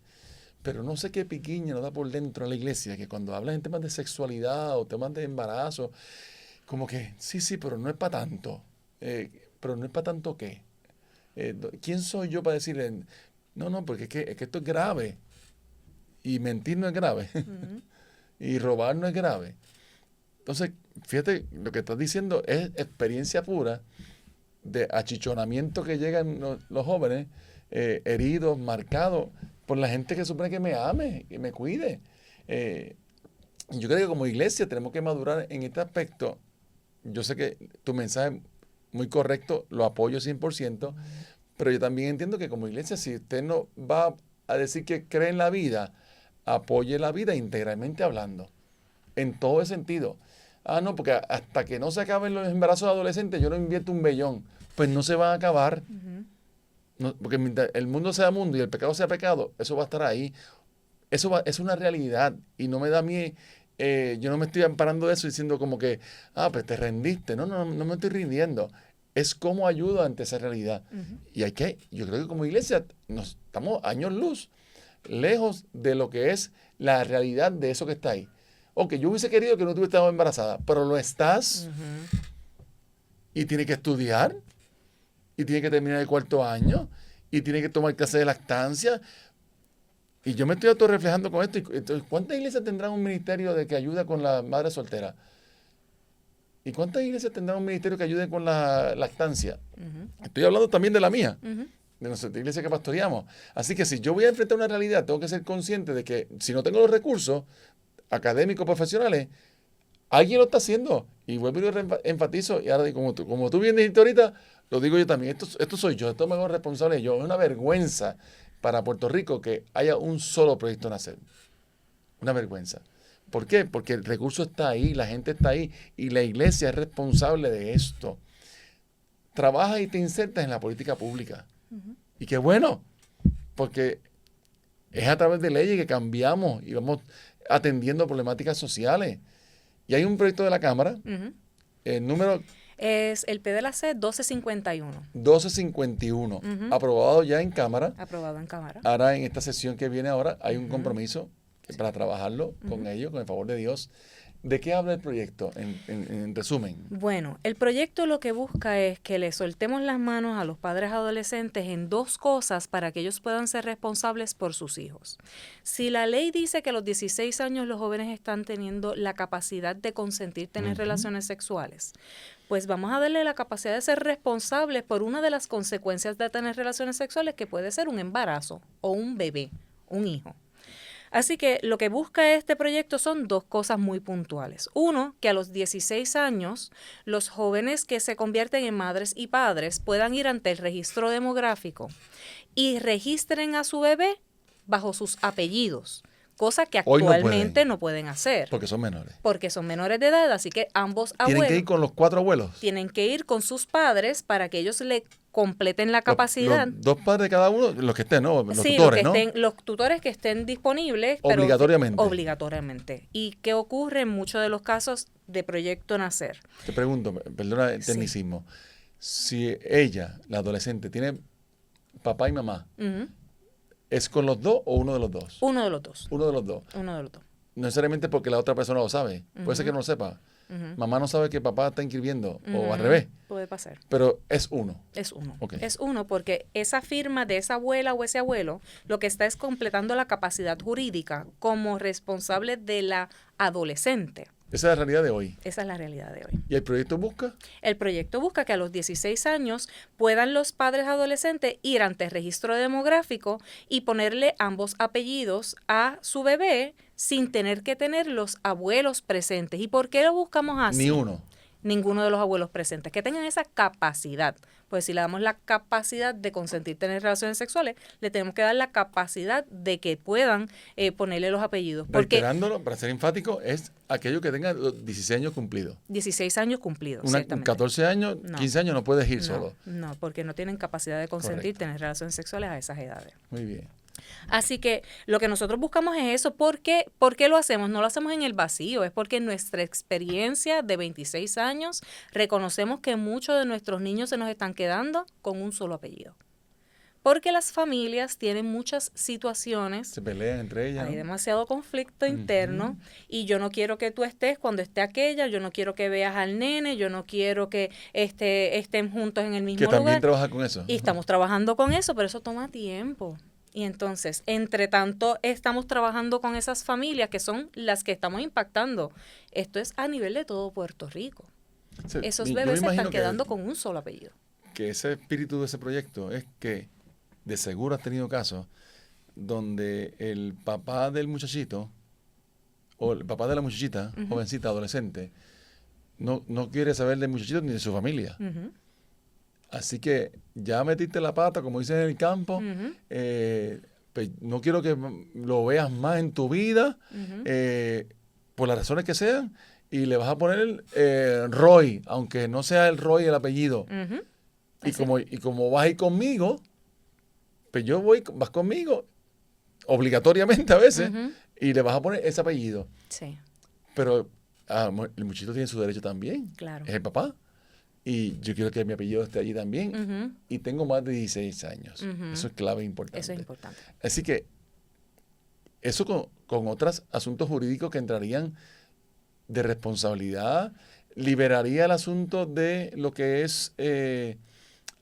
S1: Pero no sé qué piquiña nos da por dentro en la iglesia, que cuando hablan en temas de sexualidad o temas de embarazo, como que, sí, pero no es para tanto. Pero no es para tanto qué. ¿Quién soy yo para decirle? No, porque es que esto es grave. Y mentir no es grave. Y robar no es grave. Entonces, fíjate, lo que estás diciendo es experiencia pura de achichonamiento que llegan los jóvenes, heridos, marcados por la gente que supone que me ame, que me cuide. Yo creo que como iglesia tenemos que madurar en este aspecto. Yo sé que tu mensaje es muy correcto, lo apoyo 100%, pero yo también entiendo que como iglesia, si usted no va a decir que cree en la vida, apoye la vida integralmente hablando, en todo el sentido. No, porque hasta que no se acaben los embarazos adolescentes, yo no invierto un bellón. Pues no se van a acabar. No, porque mientras el mundo sea mundo y el pecado sea pecado, eso va a estar ahí. Es una realidad. Y no me da a mí, yo no me estoy amparando de eso diciendo como que, pues te rendiste. No me estoy rindiendo. Es cómo ayudo ante esa realidad. Y yo creo que como iglesia nos estamos años luz, lejos de lo que es la realidad de eso que está ahí. Ok, yo hubiese querido que no tú estado embarazada, pero lo estás. Y tiene que estudiar. Y tiene que terminar el 4º año. Y tiene que tomar clases de lactancia. Y yo me estoy autorreflejando con esto. Entonces, ¿cuántas iglesias tendrán un ministerio de que ayuda con la madre soltera? ¿Y cuántas iglesias tendrán un ministerio que ayude con la lactancia? Estoy hablando también de la mía. de nuestra iglesia que pastoreamos. Así que si yo voy a enfrentar una realidad, tengo que ser consciente de que si no tengo los recursos académicos, profesionales, alguien lo está haciendo. Y vuelvo y lo enfatizo. Y ahora, como tú bien dijiste ahorita, lo digo yo también. Esto soy yo, esto me hago responsable yo. Es una vergüenza para Puerto Rico que haya un solo proyecto Nacer. Una vergüenza. ¿Por qué? Porque el recurso está ahí, la gente está ahí y la iglesia es responsable de esto. Trabaja y te insertas en la política pública. Uh-huh. Y qué bueno, porque es a través de leyes que cambiamos y vamos atendiendo problemáticas sociales. Y hay un proyecto de la Cámara, uh-huh. El número...
S2: Es el PDLAC 1251.
S1: 1251, uh-huh. Aprobado ya en Cámara.
S2: Aprobado en Cámara.
S1: Ahora, en esta sesión que viene ahora, hay un compromiso para trabajarlo con ellos, con el favor de Dios. ¿De qué habla el proyecto, en resumen?
S2: Bueno, el proyecto lo que busca es que le soltemos las manos a los padres adolescentes en dos cosas para que ellos puedan ser responsables por sus hijos. Si la ley dice que a los 16 años los jóvenes están teniendo la capacidad de consentir tener relaciones sexuales, pues vamos a darle la capacidad de ser responsables por una de las consecuencias de tener relaciones sexuales, que puede ser un embarazo o un bebé, un hijo. Así que lo que busca este proyecto son dos cosas muy puntuales. Uno, que a los 16 años los jóvenes que se convierten en madres y padres puedan ir ante el registro demográfico y registren a su bebé bajo sus apellidos, cosa que actualmente no pueden hacer.
S1: Porque son menores.
S2: Porque son menores de edad, así que ambos abuelos...
S1: ¿Tienen que ir con los 4 abuelos?
S2: Tienen que ir con sus padres para que ellos le completen la capacidad.
S1: Los 2 padres de cada uno, los que estén, ¿no? Los
S2: sí,
S1: tutores,
S2: los tutores que estén disponibles.
S1: Obligatoriamente.
S2: Pero obligatoriamente. ¿Y qué ocurre en muchos de los casos de Proyecto Nacer?
S1: Te pregunto, perdona el tecnicismo. Si ella, la adolescente, tiene papá y mamá, ¿es con los 2 o uno de los 2?
S2: Uno de los 2.
S1: Uno de los 2.
S2: Uno de los 2.
S1: No necesariamente porque la otra persona lo sabe. Puede ser que no lo sepa. Mamá no sabe que papá está inscribiendo, o al revés.
S2: Puede pasar.
S1: Pero es uno.
S2: Es uno.
S1: Okay.
S2: Es uno porque esa firma de esa abuela o ese abuelo lo que está es completando la capacidad jurídica como responsable de la adolescente.
S1: Esa es la realidad de hoy.
S2: Esa es la realidad de hoy.
S1: ¿Y el proyecto busca?
S2: El proyecto busca que a los 16 años puedan los padres adolescentes ir ante el registro demográfico y ponerle ambos apellidos a su bebé sin tener que tener los abuelos presentes. ¿Y por qué lo buscamos así?
S1: Ni uno.
S2: Ninguno de los abuelos presentes, que tengan esa capacidad. Pues si le damos la capacidad de consentir tener relaciones sexuales, le tenemos que dar la capacidad de que puedan ponerle los apellidos. Porque,
S1: reiterándolo, para ser enfático, es aquello que tenga 16 años cumplidos.
S2: 16 años cumplidos, ciertamente.
S1: 14 años, 15 años no puedes ir solo.
S2: No, porque no tienen capacidad de consentir tener relaciones sexuales a esas edades.
S1: Muy bien.
S2: Así que lo que nosotros buscamos es eso. ¿Por qué lo hacemos? No lo hacemos en el vacío, es porque en nuestra experiencia de 26 años reconocemos que muchos de nuestros niños se nos están quedando con un solo apellido. Porque las familias tienen muchas situaciones.
S1: Se pelean entre ellas.
S2: Hay demasiado conflicto interno y yo no quiero que tú estés cuando esté aquella, yo no quiero que veas al nene, yo no quiero que estén juntos en el mismo lugar.
S1: Que también trabaja con eso.
S2: Y estamos trabajando con eso, pero eso toma tiempo. Y entonces, entre tanto, estamos trabajando con esas familias que son las que estamos impactando. Esto es a nivel de todo Puerto Rico. Esos bebés se están quedando con un solo apellido.
S1: Que ese espíritu de ese proyecto es que de seguro has tenido casos donde el papá del muchachito o el papá de la muchachita, jovencita, adolescente, no quiere saber del muchachito ni de su familia. Así que ya metiste la pata, como dicen en el campo, pues no quiero que lo veas más en tu vida, por las razones que sean, y le vas a poner Roy, aunque no sea el Roy el apellido. Y como vas a ir conmigo, pues vas conmigo, obligatoriamente a veces, y le vas a poner ese apellido.
S2: Sí.
S1: Pero el muchachito tiene su derecho también.
S2: Claro.
S1: Es el papá. Y yo quiero que mi apellido esté allí también. Y tengo más de 16 años. Eso es clave e importante.
S2: Eso es importante.
S1: Así que eso con otros asuntos jurídicos que entrarían de responsabilidad, liberaría el asunto de lo que es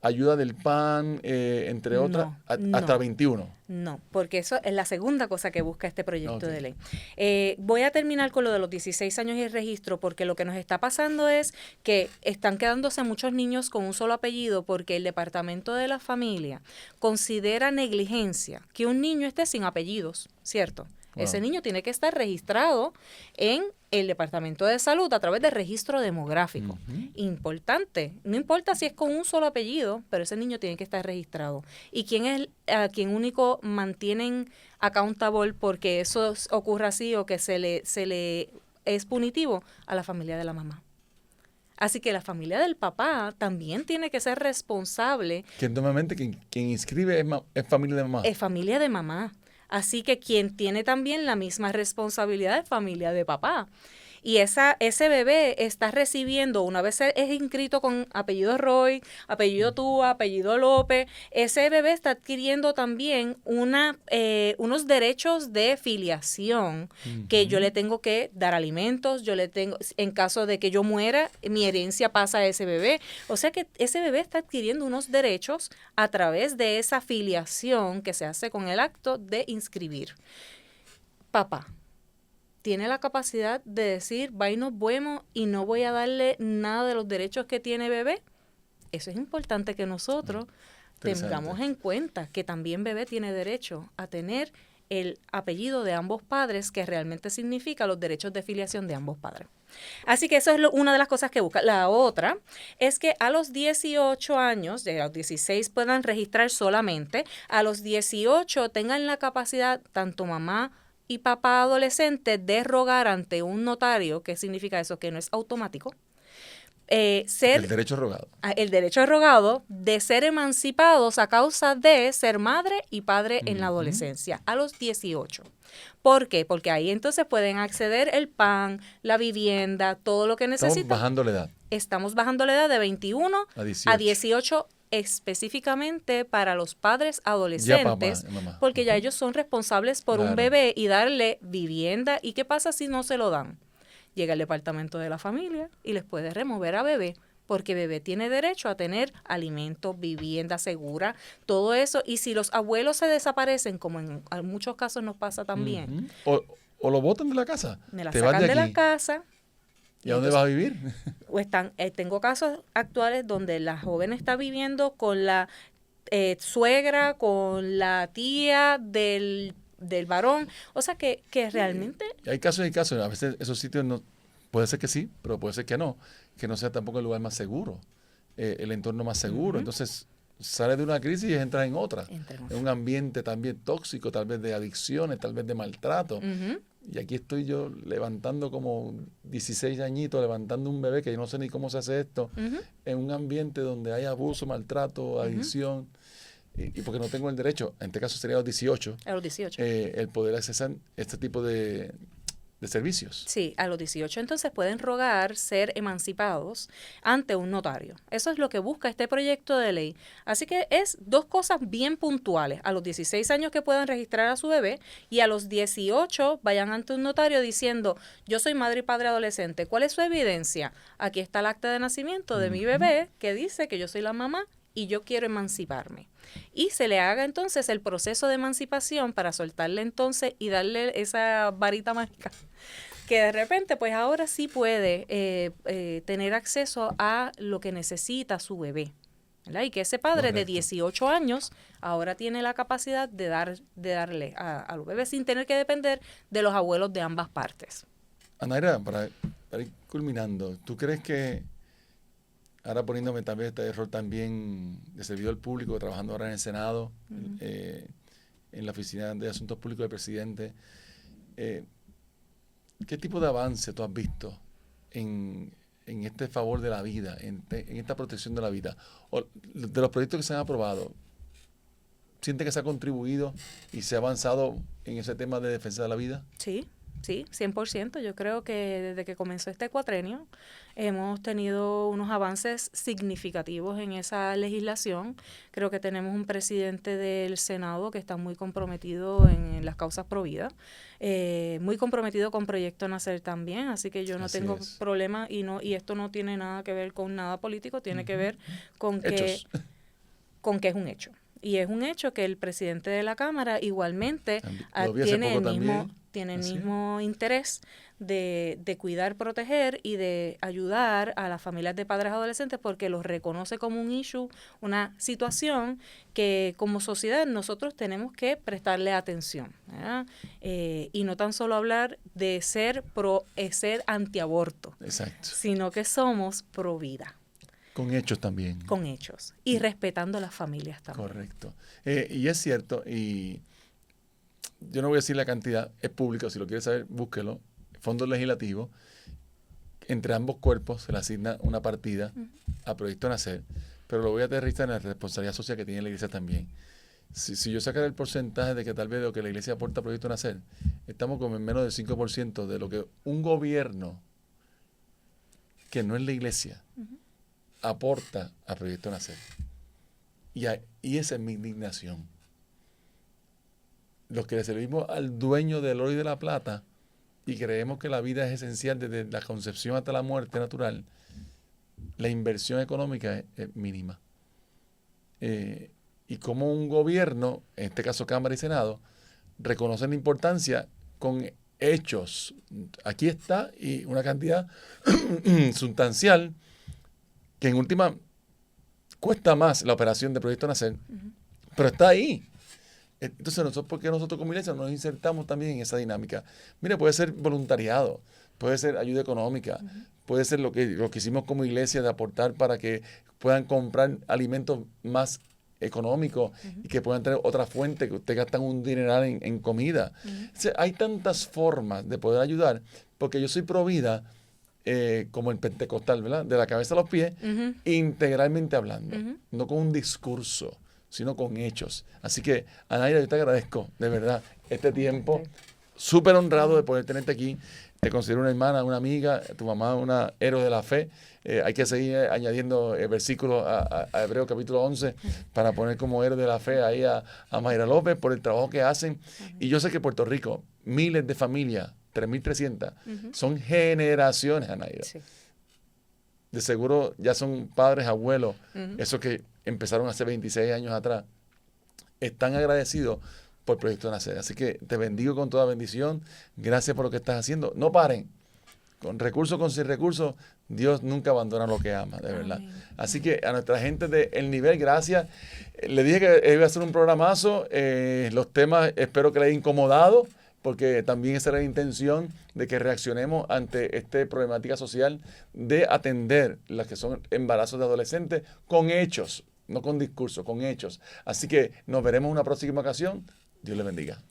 S1: ayuda del PAN, entre otras, hasta 21.
S2: No, porque eso es la segunda cosa que busca este proyecto de
S1: Okay.
S2: ley. Voy a terminar con lo de los 16 años y el registro, porque lo que nos está pasando es que están quedándose muchos niños con un solo apellido porque el Departamento de la Familia considera negligencia que un niño esté sin apellidos, ¿cierto?
S1: Wow.
S2: Ese niño tiene que estar registrado en el Departamento de Salud a través del registro demográfico. Importante. No importa si es con un solo apellido, pero ese niño tiene que estar registrado. ¿Y quién es a quien único mantienen accountable porque eso ocurra así o que se le es punitivo? A la familia de la mamá. Así que la familia del papá también tiene que ser responsable.
S1: Que normalmente quien inscribe es familia de mamá.
S2: Es familia de mamá. Así que quien tiene también la misma responsabilidad es familia de papá. Y ese bebé está recibiendo, una vez es inscrito con apellido Roy, apellido Túa, apellido López, ese bebé está adquiriendo también unos derechos de filiación, que yo le tengo que dar alimentos, en caso de que yo muera, mi herencia pasa a ese bebé. O sea que ese bebé está adquiriendo unos derechos a través de esa filiación que se hace con el acto de inscribir. Papá tiene la capacidad de decir, va y nos vemos y no voy a darle nada de los derechos que tiene bebé. Eso es importante que nosotros tengamos en cuenta que también bebé tiene derecho a tener el apellido de ambos padres, que realmente significa los derechos de filiación de ambos padres. Así que eso es una de las cosas que busca. La otra es que a los 18 años, de los 16 puedan registrar solamente, a los 18 tengan la capacidad, tanto mamá y papá adolescente, de rogar ante un notario. ¿Qué significa eso? Que no es automático.
S1: El derecho rogado.
S2: El derecho rogado de ser emancipados a causa de ser madre y padre en la adolescencia, a los 18. ¿Por qué? Porque ahí entonces pueden acceder el PAN, la vivienda, todo lo que necesitan.
S1: Estamos bajando la edad.
S2: Estamos bajando la edad de 21 a 18 específicamente para los padres adolescentes,
S1: ya mamá.
S2: porque ya ellos son responsables por un bebé y darle vivienda. ¿Y qué pasa si no se lo dan? Llega el departamento de la familia y les puede remover a bebé, porque bebé tiene derecho a tener alimentos, vivienda segura, todo eso. Y si los abuelos se desaparecen, como en muchos casos nos pasa también.
S1: O lo botan de la casa.
S2: Me la sacan de la casa.
S1: ¿Y a dónde vas a vivir?
S2: Tengo casos actuales donde la joven está viviendo con la suegra, con la tía del varón. O sea que realmente...
S1: Hay casos y casos. A veces esos sitios no... Puede ser que sí, pero puede ser que no sea tampoco el lugar más seguro, el entorno más seguro. Entonces, sales de una crisis y entras en otra. En un ambiente también tóxico, tal vez de adicciones, tal vez de maltrato. Y aquí estoy yo levantando como 16 añitos, levantando un bebé que yo no sé ni cómo se hace esto, en un ambiente donde hay abuso, maltrato, adicción. Y porque no tengo el derecho, en este caso sería a los 18,
S2: a los 18.
S1: El poder accesar este tipo de servicios.
S2: Sí, a los 18 entonces pueden rogar ser emancipados ante un notario. Eso es lo que busca este proyecto de ley. Así que es dos cosas bien puntuales. A los 16 años que puedan registrar a su bebé y a los 18 vayan ante un notario diciendo, yo soy madre y padre adolescente. ¿Cuál es su evidencia? Aquí está el acta de nacimiento de mi bebé que dice que yo soy la mamá y yo quiero emanciparme. Y se le haga entonces el proceso de emancipación para soltarle entonces y darle esa varita mágica que de repente pues ahora sí puede tener acceso a lo que necesita su bebé, ¿verdad? Y que ese padre de 18 años ahora tiene la capacidad de darle a los bebés sin tener que depender de los abuelos de ambas partes.
S1: Anaira, para ir culminando, ¿tú crees que ahora poniéndome también este rol también de servidor público, trabajando ahora en el Senado, en la Oficina de Asuntos Públicos del Presidente, ¿qué tipo de avance tú has visto en este favor de la vida, en esta protección de la vida? O de los proyectos que se han aprobado, ¿sientes que se ha contribuido y se ha avanzado en ese tema de defensa de la vida?
S2: Sí. Sí, 100%. Yo creo que desde que comenzó este cuatrenio hemos tenido unos avances significativos en esa legislación. Creo que tenemos un presidente del Senado que está muy comprometido en las causas pro vida, muy comprometido con Proyecto Nacer también, así que yo no tengo problema y esto no tiene nada que ver con nada político, tiene que ver con
S1: hechos.
S2: con que es un hecho. Y es un hecho que el presidente de la Cámara igualmente tiene el mismo interés de cuidar, proteger y de ayudar a las familias de padres adolescentes porque los reconoce como un issue, una situación que como sociedad nosotros tenemos que prestarle atención, ¿verdad? Y no tan solo hablar de ser antiaborto,
S1: exacto,
S2: sino que somos pro vida.
S1: Con hechos también.
S2: Con hechos. Y respetando a las familias también.
S1: Correcto. Y es cierto, y yo no voy a decir la cantidad, es público, si lo quiere saber, búsquelo. Fondos legislativos, entre ambos cuerpos se le asigna una partida a Proyecto Nacer, pero lo voy a aterrizar en la responsabilidad social que tiene la iglesia también. Si yo sacara el porcentaje de que tal vez lo que la iglesia aporta a Proyecto Nacer, estamos como en menos del 5% de lo que un gobierno que no es la iglesia aporta a Proyecto Nacer. Y esa es mi indignación. Los que le servimos al dueño del oro y de la plata y creemos que la vida es esencial desde la concepción hasta la muerte natural, la inversión económica es mínima. Y como un gobierno, en este caso Cámara y Senado, reconocen la importancia con hechos. Aquí está, y una cantidad sustancial que en última cuesta más la operación de Proyecto Nacer, pero está ahí. Entonces, ¿por qué nosotros como iglesia nos insertamos también en esa dinámica? Mira, puede ser voluntariado, puede ser ayuda económica, puede ser lo que hicimos como iglesia de aportar para que puedan comprar alimentos más económicos y que puedan tener otra fuente, que ustedes gastan un dineral en comida. O sea, hay tantas formas de poder ayudar, porque yo soy pro vida, como el pentecostal, ¿verdad? De la cabeza a los pies, integralmente hablando, no con un discurso, sino con hechos. Así que, Anaira, yo te agradezco, de verdad, este tiempo. Súper honrado de poder tenerte aquí. Te considero una hermana, una amiga, tu mamá una héroe de la fe. Hay que seguir añadiendo versículos a Hebreos capítulo 11 para poner como héroe de la fe ahí a Mayra López por el trabajo que hacen. Y yo sé que Puerto Rico, miles de familias, 3.300, son generaciones, Anaira. Sí. De seguro ya son padres, abuelos, esos que empezaron hace 26 años atrás, están agradecidos por Proyecto Nacer. Así que te bendigo con toda bendición. Gracias por lo que estás haciendo. No paren. Con recursos, con sin recursos, Dios nunca abandona lo que ama, de verdad. Amén. Así que a nuestra gente de El Nivel, gracias. Le dije que iba a hacer un programazo. Los temas espero que les haya incomodado, porque también esa era la intención de que reaccionemos ante esta problemática social de atender las que son embarazos de adolescentes con hechos, no con discursos, con hechos. Así que nos veremos en una próxima ocasión. Dios les bendiga.